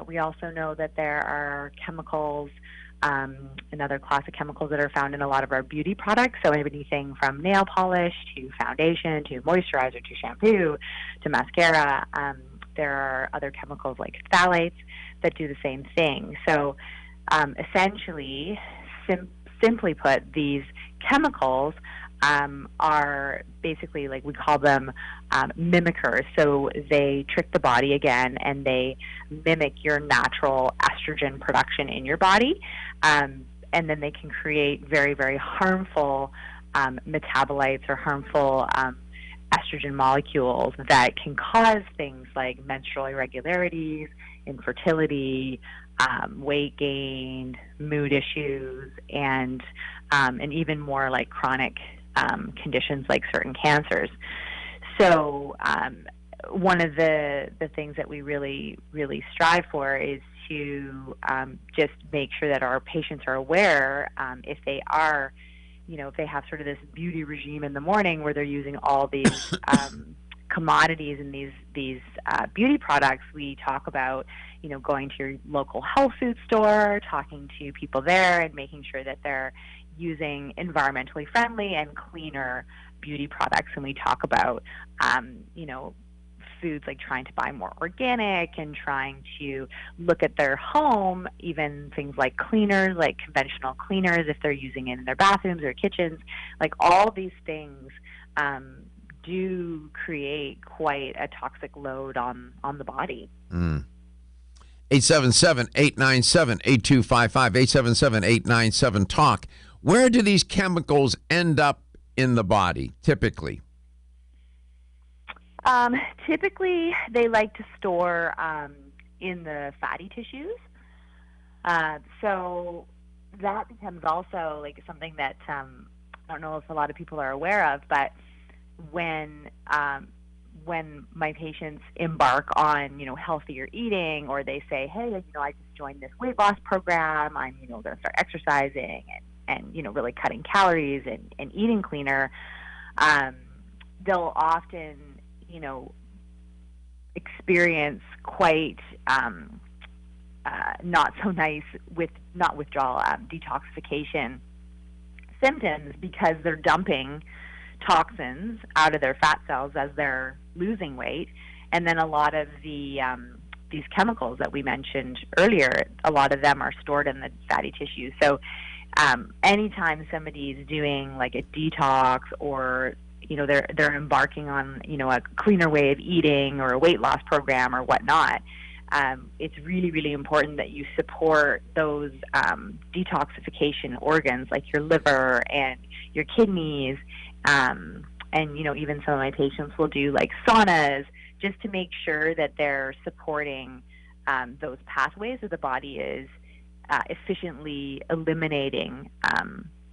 we also know that there are chemicals, another class of chemicals that are found in a lot of our beauty products. So anything from nail polish to foundation to moisturizer to shampoo to mascara. There are other chemicals like phthalates that do the same thing. So essentially, simply put, these chemicals are basically, like, we call them mimickers. So they trick the body again and they mimic your natural estrogen production in your body. And then they can create very, very harmful metabolites or harmful estrogen molecules that can cause things like menstrual irregularities, infertility, weight gain, mood issues, and even more like chronic conditions like certain cancers. So one of the things that we really, really strive for is to just make sure that our patients are aware, if they are, if they have sort of this beauty regime in the morning where they're using all these commodities and these beauty products. We talk about, going to your local health food store, talking to people there, and making sure that they're using environmentally friendly and cleaner beauty products. And we talk about, foods like trying to buy more organic and trying to look at their home, even things like cleaners, like conventional cleaners, if they're using it in their bathrooms or kitchens. Like, all these things do create quite a toxic load on the body. 877-897-8255, 877-897-TALK. Where do these chemicals end up in the body, typically? Typically, they like to store in the fatty tissues. So that becomes also like something that I don't know if a lot of people are aware of, but when my patients embark on, healthier eating, or they say, hey, I just joined this weight loss program, I'm, going to start exercising and really cutting calories and eating cleaner, they'll often, experience quite not so nice detoxification symptoms, because they're dumping toxins out of their fat cells as they're losing weight. And then a lot of these chemicals that we mentioned earlier, a lot of them are stored in the fatty tissue. So anytime somebody's doing like a detox, or they're embarking on a cleaner way of eating or a weight loss program or whatnot, it's really, really important that you support those detoxification organs like your liver and your kidneys, and even some of my patients will do like saunas, just to make sure that they're supporting those pathways that the body is efficiently eliminating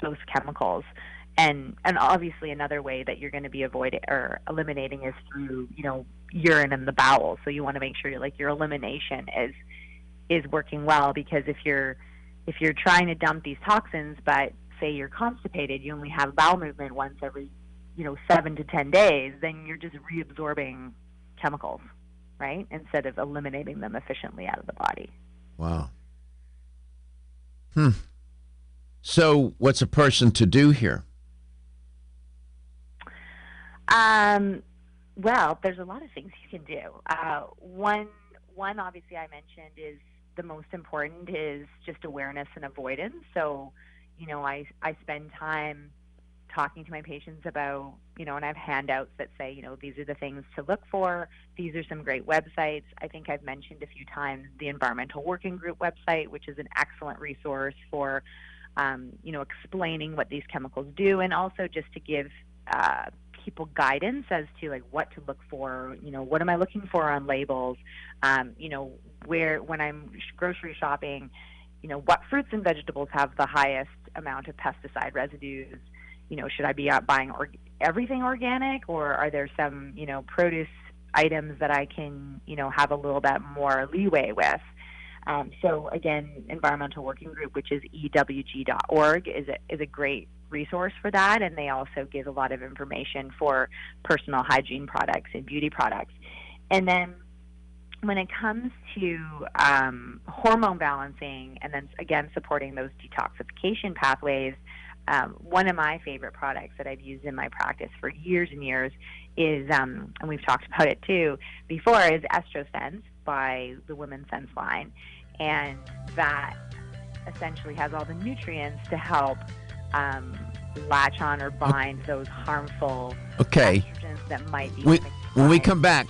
those chemicals. And obviously another way that you're going to be avoiding or eliminating is through, urine in the bowels. So you want to make sure your elimination is working well, because if you're if you're trying to dump these toxins, but say you're constipated, you only have bowel movement once every 7 to 10 days, then you're just reabsorbing chemicals, right? Instead of eliminating them efficiently out of the body. Wow. So what's a person to do here? Well, there's a lot of things you can do. One obviously I mentioned is the most important is just awareness and avoidance. So, I spend time talking to my patients about, and I have handouts that say, these are the things to look for. These are some great websites. I think I've mentioned a few times the Environmental Working Group website, which is an excellent resource for, explaining what these chemicals do, and also just to give people guidance as to like what to look for. What am I looking for on labels? Where when I'm grocery shopping, what fruits and vegetables have the highest amount of pesticide residues? Should I be out buying everything organic, or are there some, produce items that I can, have a little bit more leeway with? So again, Environmental Working Group, which is ewg.org, is a great resource for that, and they also give a lot of information for personal hygiene products and beauty products. And then when it comes to hormone balancing, and then again supporting those detoxification pathways, one of my favorite products that I've used in my practice for years and years is, and we've talked about it too before, is EstroSense by the Women's Sense line. And that essentially has all the nutrients to help latch on or bind those harmful estrogens that might be when we come back.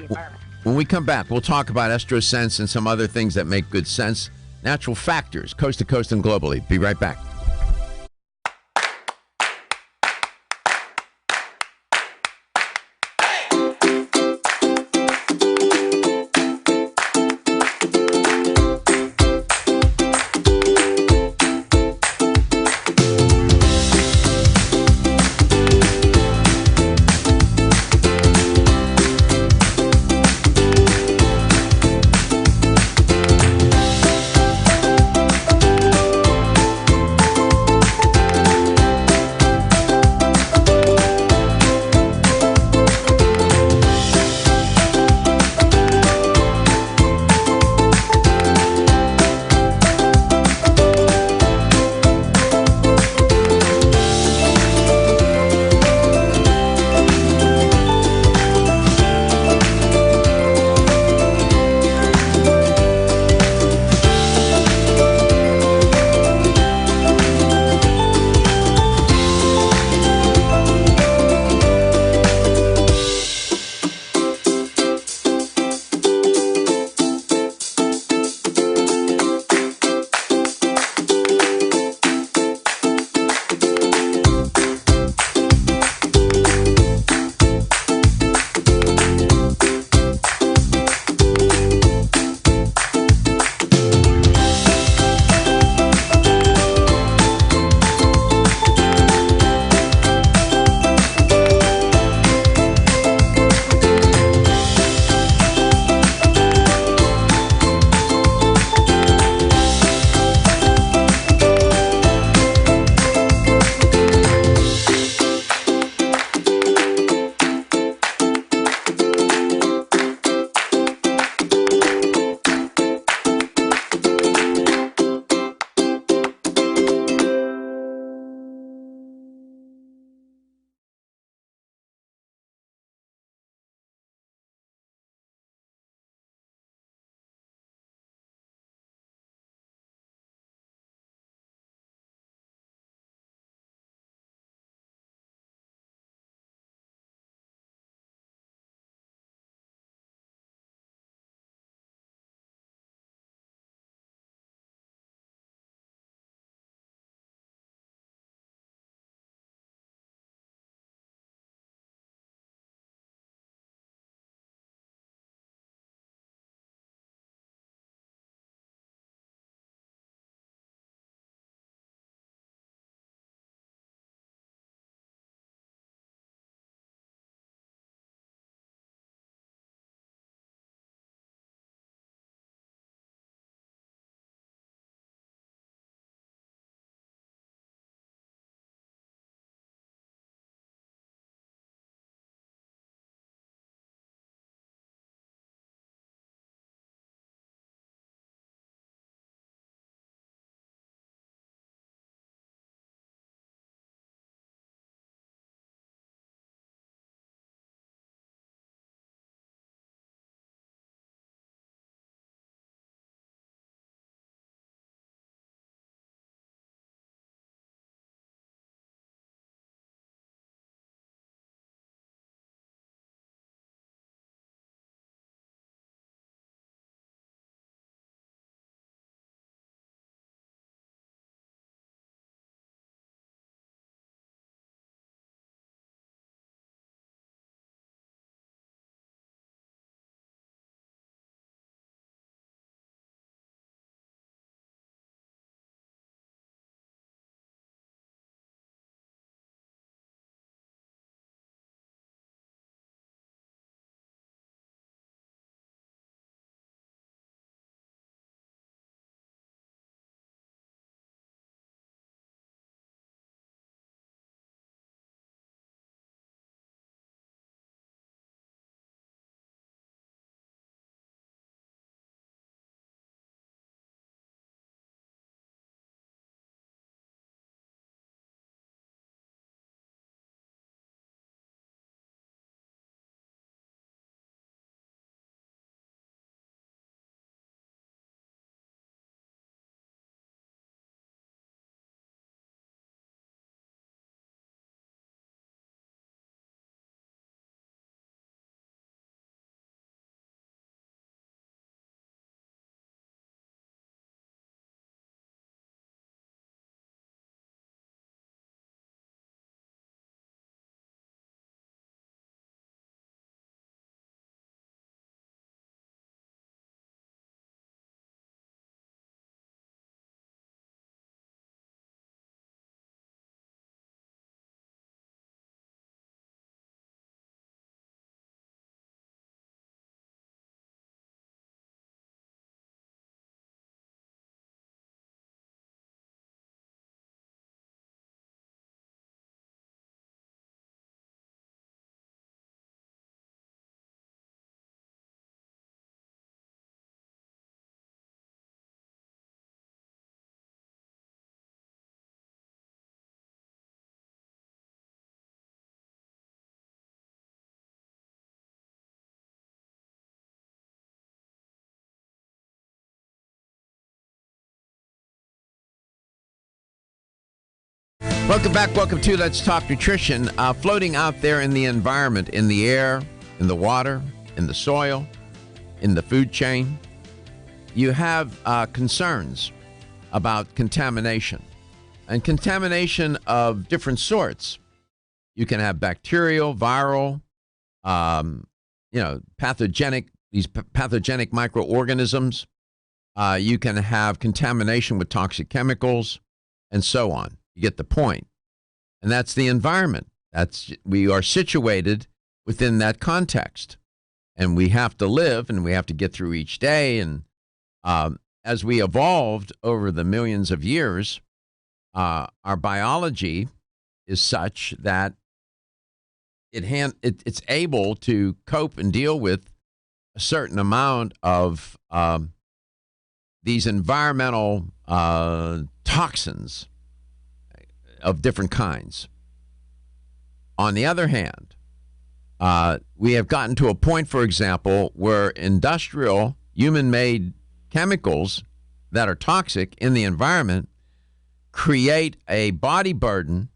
When we come back, we'll talk about EstroSense and some other things that make good sense. Natural Factors, coast to coast and globally. Be right back. Welcome back. Welcome to Let's Talk Nutrition. Floating out there in the environment, in the air, in the water, in the soil, in the food chain, you have concerns about contamination, and contamination of different sorts. You can have bacterial, viral, pathogenic, these pathogenic microorganisms. You can have contamination with toxic chemicals, and so on. You get the point. And that's the environment. We are situated within that context. And we have to live, and we have to get through each day. And as we evolved over the millions of years, our biology is such that it's able to cope and deal with a certain amount of these environmental toxins of different kinds. On the other hand, we have gotten to a point, for example, where industrial human-made chemicals that are toxic in the environment create a body burden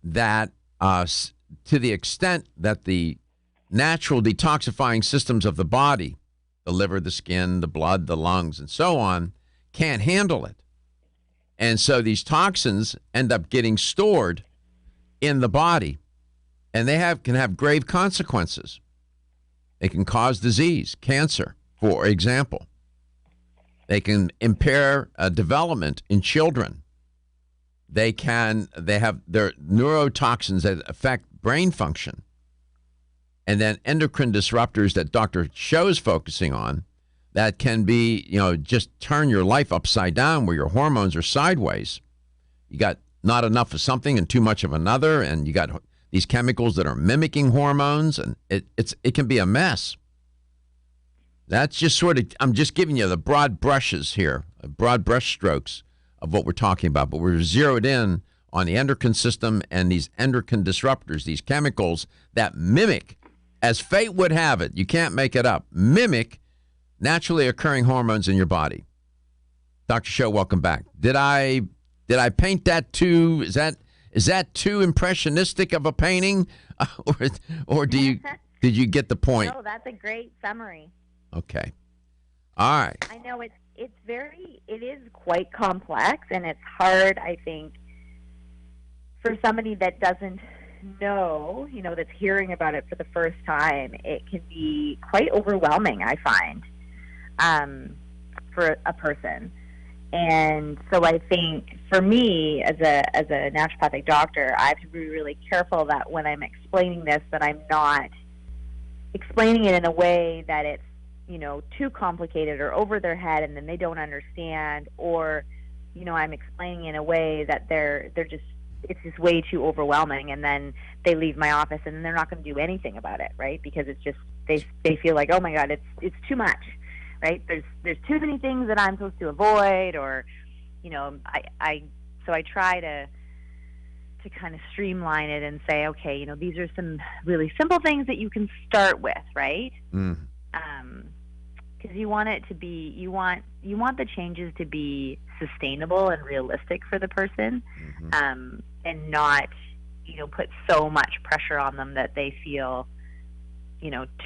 that, to the extent that the natural detoxifying systems of the body, the liver, the skin, the blood, the lungs, and so on, can't handle it. And so these toxins end up getting stored in the body, and they can have grave consequences. They can cause disease, cancer, for example. They can impair development in children. They have their neurotoxins that affect brain function. And then endocrine disruptors that Dr. Show is focusing on that can be, just turn your life upside down where your hormones are sideways. You got not enough of something and too much of another, and you got these chemicals that are mimicking hormones, and it can be a mess. That's just I'm just giving you the broad brushes here, broad brush strokes of what we're talking about, but we're zeroed in on the endocrine system and these endocrine disruptors, these chemicals that mimic, as fate would have it, you can't make it up, mimic naturally occurring hormones in your body. Dr. Show, welcome back. Did I paint that too? Is that too impressionistic of a painting, or did you get the point? No, that's a great summary. Okay. All right. I know it is quite complex, and it's hard, I think, for somebody that doesn't know, that's hearing about it for the first time. It can be quite overwhelming, I find, for a person. And so I think for me, as a naturopathic doctor, I have to be really careful that when I'm explaining this, that I'm not explaining it in a way that it's, too complicated or over their head, and then they don't understand, or, I'm explaining in a way that it's just way too overwhelming, and then they leave my office and they're not going to do anything about it, right? Because it's just, they feel like, oh my God, it's too much, right? There's too many things that I'm supposed to avoid, or, so I try to kind of streamline it and say, okay, these are some really simple things that you can start with, right? Because you want it to be, you want the changes to be sustainable and realistic for the person, and not, put so much pressure on them that they feel,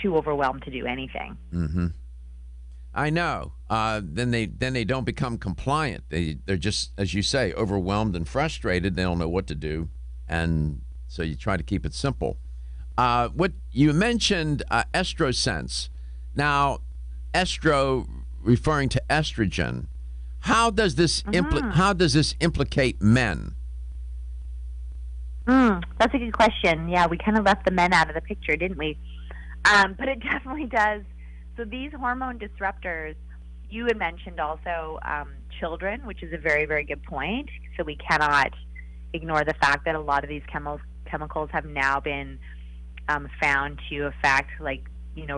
too overwhelmed to do anything. Mm-hmm. I know. Then they don't become compliant. They're just, as you say, overwhelmed and frustrated. They don't know what to do, and so you try to keep it simple. What you mentioned, EstroSense. Now, estro, referring to estrogen. How does this implicate men? That's a good question. Yeah, we kind of left the men out of the picture, didn't we? But it definitely does. So these hormone disruptors, you had mentioned also children, which is a very, very good point. So we cannot ignore the fact that a lot of these chemicals have now been found to affect,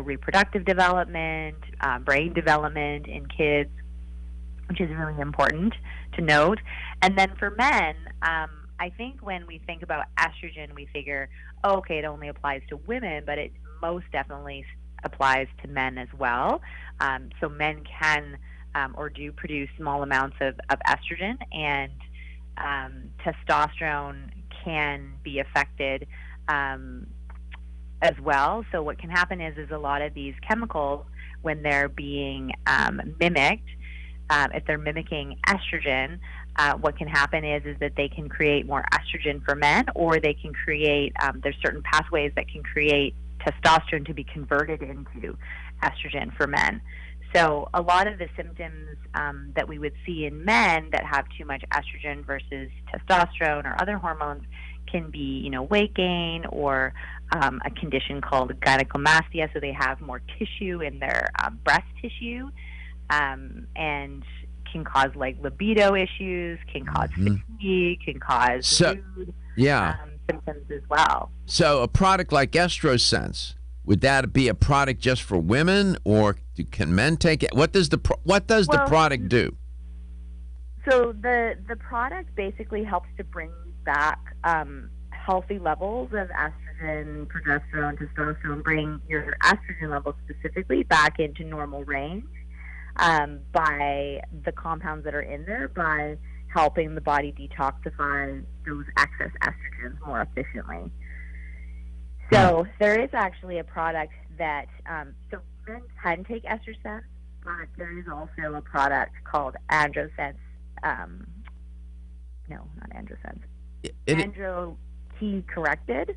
reproductive development, brain development in kids, which is really important to note. And then for men, I think when we think about estrogen, we figure, oh, okay, it only applies to women, but it most definitely applies to men as well. So men can or do produce small amounts of estrogen, and testosterone can be affected as well. So what can happen is a lot of these chemicals, when they're being mimicked, if they're mimicking estrogen, what can happen is that they can create more estrogen for men, or they can create, there's certain pathways that can create testosterone to be converted into estrogen for men. So a lot of the symptoms that we would see in men that have too much estrogen versus testosterone or other hormones can be, weight gain, or a condition called gynecomastia, so they have more tissue in their breast tissue, and can cause like libido issues, can cause fatigue, can cause mood symptoms as well. So a product like EstroSense, would that be a product just for women, or can men take it? What does the product do? So the product basically helps to bring back healthy levels of estrogen, progesterone, testosterone, bring your estrogen levels specifically back into normal range by the compounds that are in there, by helping the body detoxify those excess estrogens more efficiently. So there is actually a product that, so men can take EstroSense, but there is also a product called AndroSense. No, not AndroSense. Andro T corrected,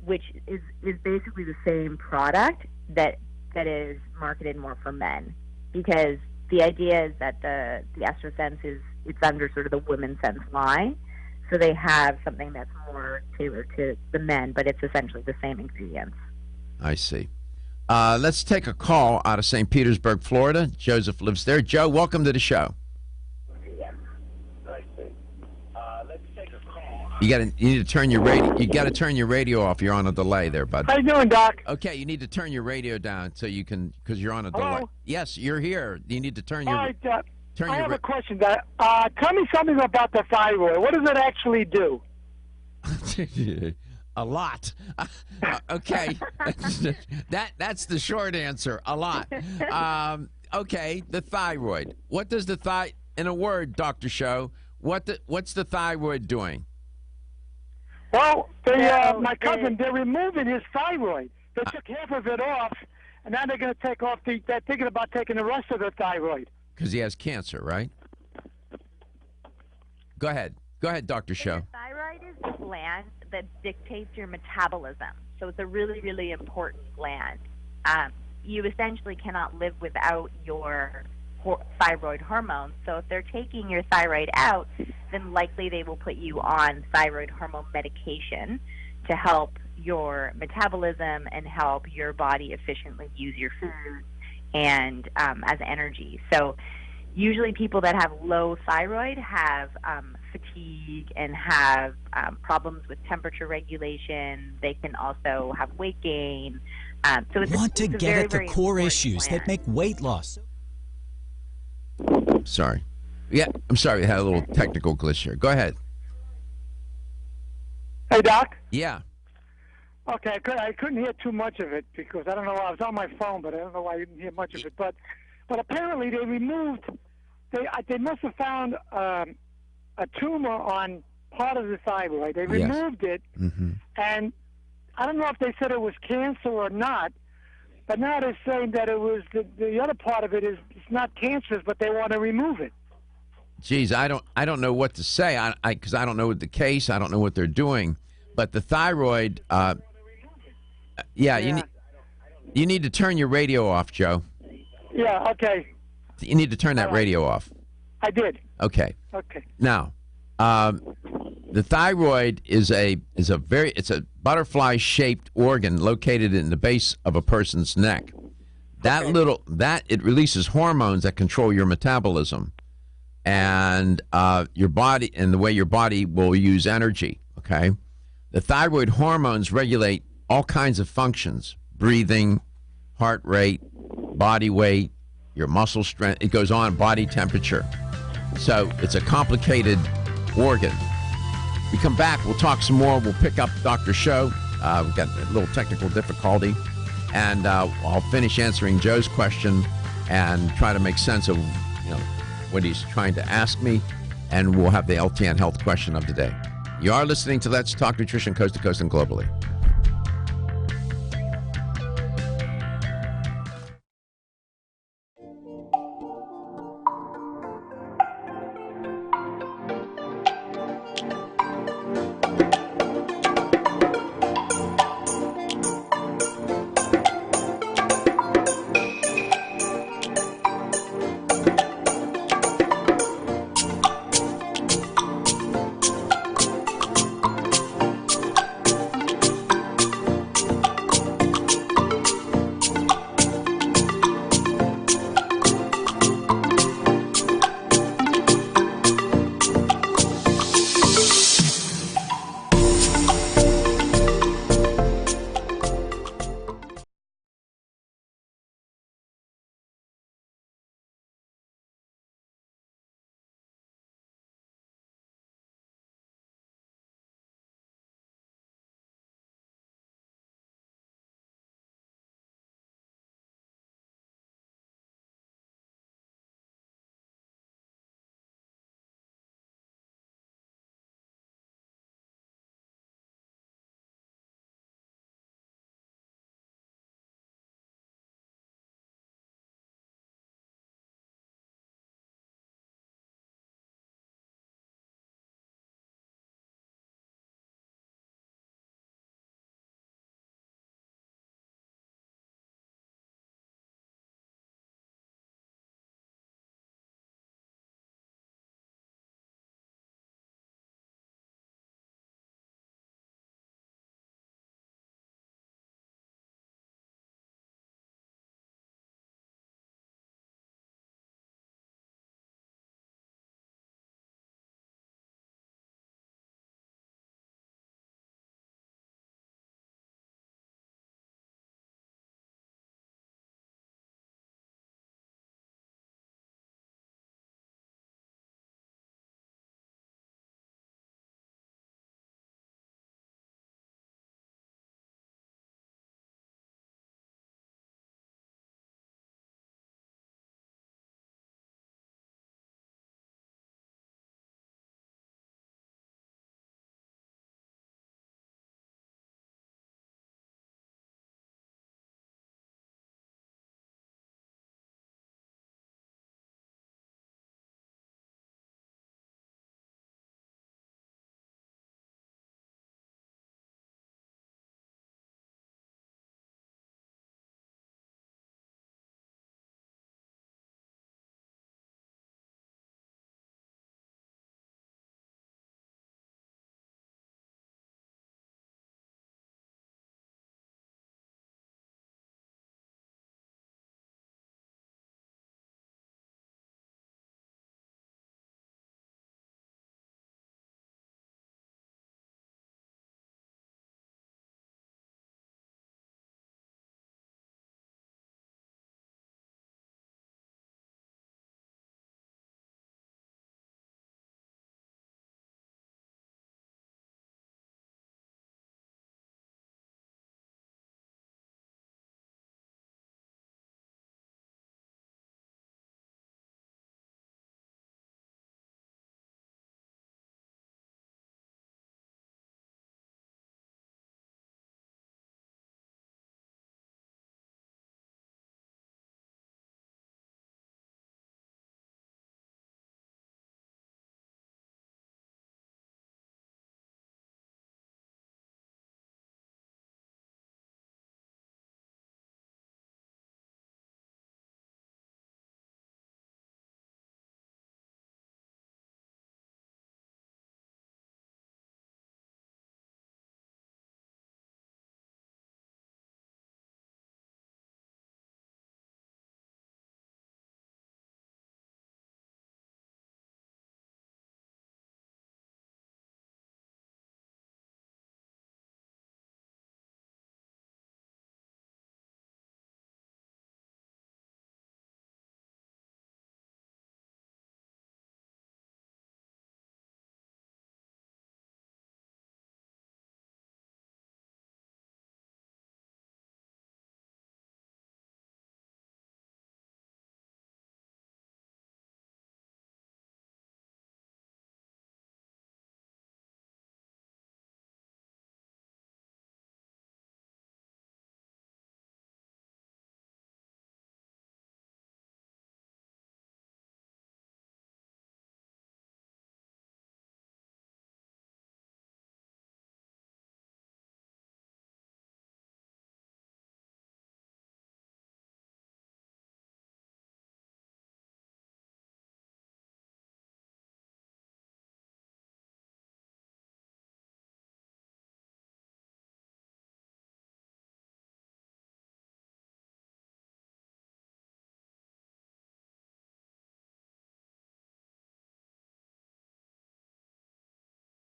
which is basically the same product that is marketed more for men, because the idea is that the EstroSense it's under sort of the Women's Sense line, so they have something that's more tailored to the men, but it's essentially the same ingredients. I see. Let's take a call out of St. Petersburg, Florida. Joseph lives there. Joe, welcome to the show. You need to turn your radio. You got to turn your radio off. You're on a delay there, bud. How you doing, Doc? Okay, you need to turn your radio down so you can, because you're on a delay. Hello? Yes, you're here. You need to turn your. All right, turn I your. have a question. Tell me something about the thyroid. What does it actually do? A lot. Okay, that's the short answer. A lot. Okay, the thyroid. What does the in a word, Dr. Show? What's the thyroid doing? Well, my cousin, they're removing his thyroid. They took half of it off, and now they're going to take off they're thinking about taking the rest of the thyroid. Because he has cancer, right? Go ahead, Dr. Show. The thyroid is the gland that dictates your metabolism, so it's a really, really important gland. You essentially cannot live without your thyroid hormones. So if they're taking your thyroid out, then likely they will put you on thyroid hormone medication to help your metabolism and help your body efficiently use your food and as energy. So usually people that have low thyroid have fatigue and have problems with temperature regulation. They can also have weight gain. So it's want to it's get very, at the very core important issues gland. that make weight loss. Sorry. Yeah, I'm sorry. We had a little technical glitch here. Go ahead. Hey, Doc? Yeah. Okay, I couldn't hear too much of it because I don't know why. I was on my phone, but I don't know why I didn't hear much of it. But apparently they removed. They must have found a tumor on part of the thyroid. They removed it, and I don't know if they said it was cancer or not. But now they're saying that it was the other part of it is it's not cancerous, but they want to remove it. Geez, I don't know what to say. Because I don't know the case. I don't know what they're doing. But the thyroid. You need to turn your radio off, Joe. Yeah. Okay. You need to turn that radio off. I did. Okay. Okay. Now, the thyroid is a butterfly-shaped organ located in the base of a person's neck. It releases hormones that control your metabolism and your body and the way your body will use energy. Okay, the thyroid hormones regulate all kinds of functions: breathing, heart rate, body weight, your muscle strength. It goes on, body temperature. So it's a complicated organ. We come back, we'll talk some more. We'll pick up Dr. Show. We've got a little technical difficulty. And I'll finish answering Joe's question and try to make sense of what he's trying to ask me. and we'll have the LTN health question of the day. You are listening to Let's Talk Nutrition Coast to Coast and globally.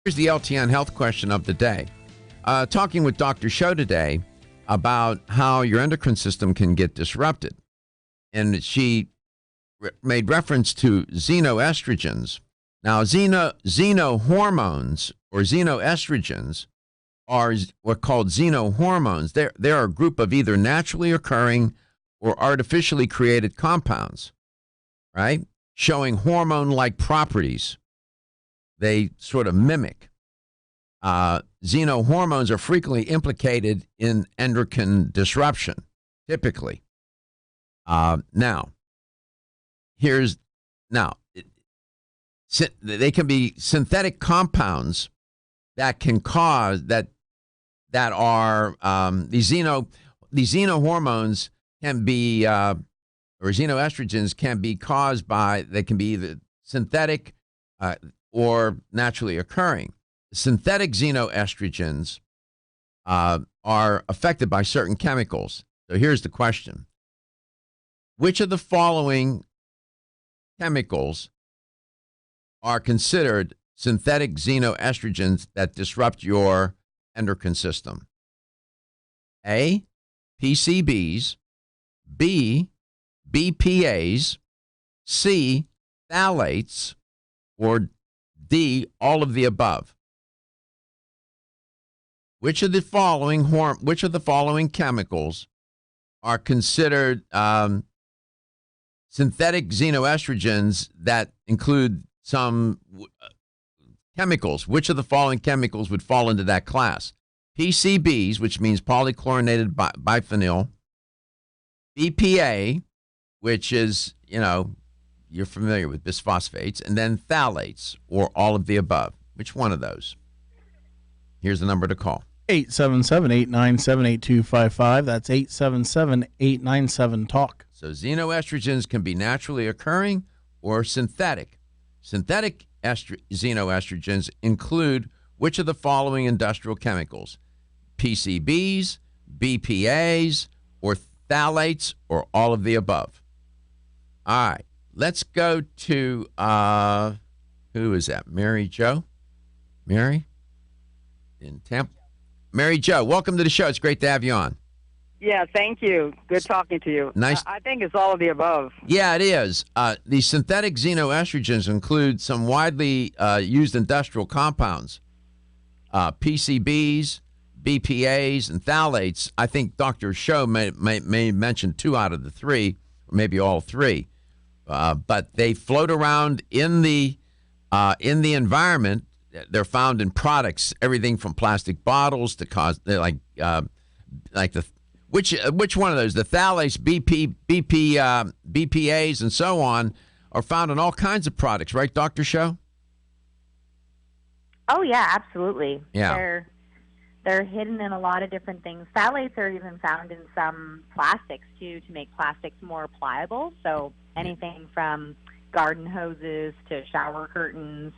Here's the LTN health question of the day. Talking with Dr. Show today about how your endocrine system can get disrupted. And she made reference to xenoestrogens. Now, xenohormones or xenoestrogens are what called xenohormones. They're a group of either naturally occurring or artificially created compounds, right? Showing hormone-like properties. They sort of mimic. Xenohormones are frequently implicated in endocrine disruption, typically. They can be synthetic compounds that can cause that are these xenohormones can be or xenoestrogens can be caused by, they can be either synthetic or naturally occurring. Synthetic xenoestrogens are affected by certain chemicals. So here's the question. Which of the following chemicals are considered synthetic xenoestrogens that disrupt your endocrine system? A, PCBs, B, BPAs, C, phthalates, or D, all of the above. Which of the following chemicals are considered synthetic xenoestrogens that include some chemicals? Which of the following chemicals would fall into that class? PCBs, which means polychlorinated biphenyl, BPA, which is, you're familiar with bisphosphates, and then phthalates, or all of the above. Which one of those? Here's the number to call. 877-897-8255. That's 877-897-TALK. So xenoestrogens can be naturally occurring or synthetic. Synthetic xenoestrogens include which of the following industrial chemicals? PCBs, BPAs, or phthalates, or all of the above. All right, let's go to, who is that? Mary Jo? Mary? In Tampa? Mary Jo, welcome to the show. It's great to have you on. Yeah, thank you. Good talking to you. Nice. I think it's all of the above. Yeah, it is. The synthetic xenoestrogens include some widely used industrial compounds, PCBs, BPAs, and phthalates. I think Dr. Show may mention 2 out of the 3, or maybe all 3. But they float around in the environment. They're found in products, everything from plastic bottles to which one of those? The phthalates, BPAs, and so on are found in all kinds of products, right, Dr. Show? Oh yeah, absolutely. Yeah. They're hidden in a lot of different things. Phthalates are even found in some plastics too, to make plastics more pliable. So anything from garden hoses to shower curtains.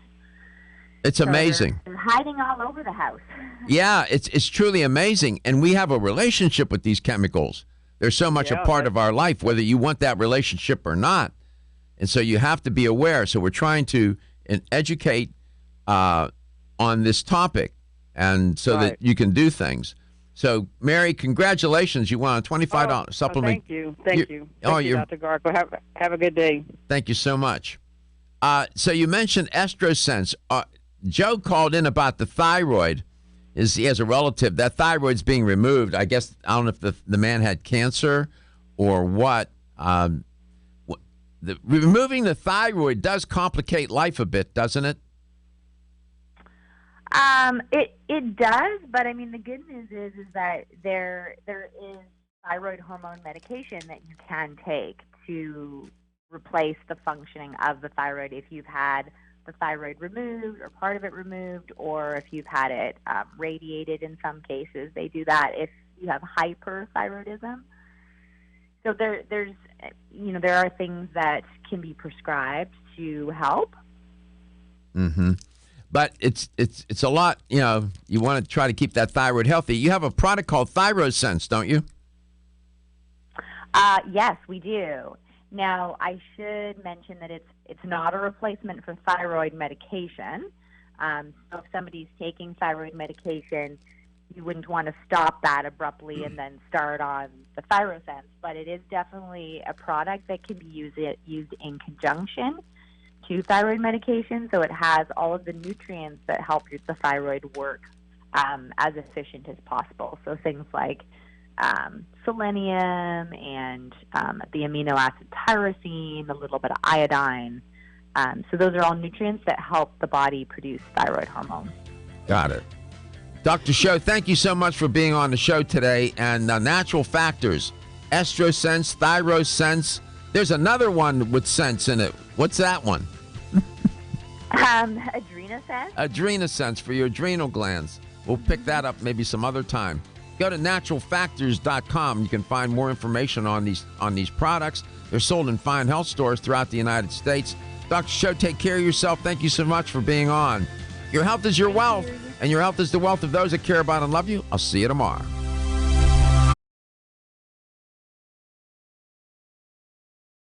It's amazing. They're hiding all over the house. Yeah, it's truly amazing. And we have a relationship with these chemicals. They're so much a part of our life, whether you want that relationship or not. And so you have to be aware. So we're trying to educate on this topic, and so that you can do things. So, Mary, congratulations. You won a $25 supplement. Thank you. Thank you, Dr. Garko. Have a good day. Thank you so much. So you mentioned EstroSense. Joe called in about the thyroid. He has a relative. That thyroid's being removed. I guess, I don't know if the man had cancer or what. Removing the thyroid does complicate life a bit, doesn't it? It does, but I mean the good news is that there is thyroid hormone medication that you can take to replace the functioning of the thyroid if you've had the thyroid removed or part of it removed, or if you've had it radiated. In some cases, they do that if you have hyperthyroidism. So there are things that can be prescribed to help. Mm-hmm. But it's a lot, you want to try to keep that thyroid healthy. You have a product called ThyroSense, don't you? Yes, we do. Now, I should mention that it's not a replacement for thyroid medication. So if somebody's taking thyroid medication, you wouldn't want to stop that abruptly and then start on the ThyroSense. But it is definitely a product that can be used in conjunction to thyroid medication. So it has all of the nutrients that help the thyroid work as efficient as possible. So things like selenium and the amino acid tyrosine, a little bit of iodine. So those are all nutrients that help the body produce thyroid hormone. Got it. Dr. Show, thank you so much for being on the show today. And natural factors, EstroSense, ThyroSense. There's another one with sense in it. What's that one? Adrenosense. Adrenosense for your adrenal glands. We'll pick that up maybe some other time. Go to naturalfactors.com. You can find more information on these products. They're sold in fine health stores throughout the United States. Dr. Show, take care of yourself. Thank you so much for being on. Your health is your wealth, and your health is the wealth of those that care about and love you. I'll see you tomorrow.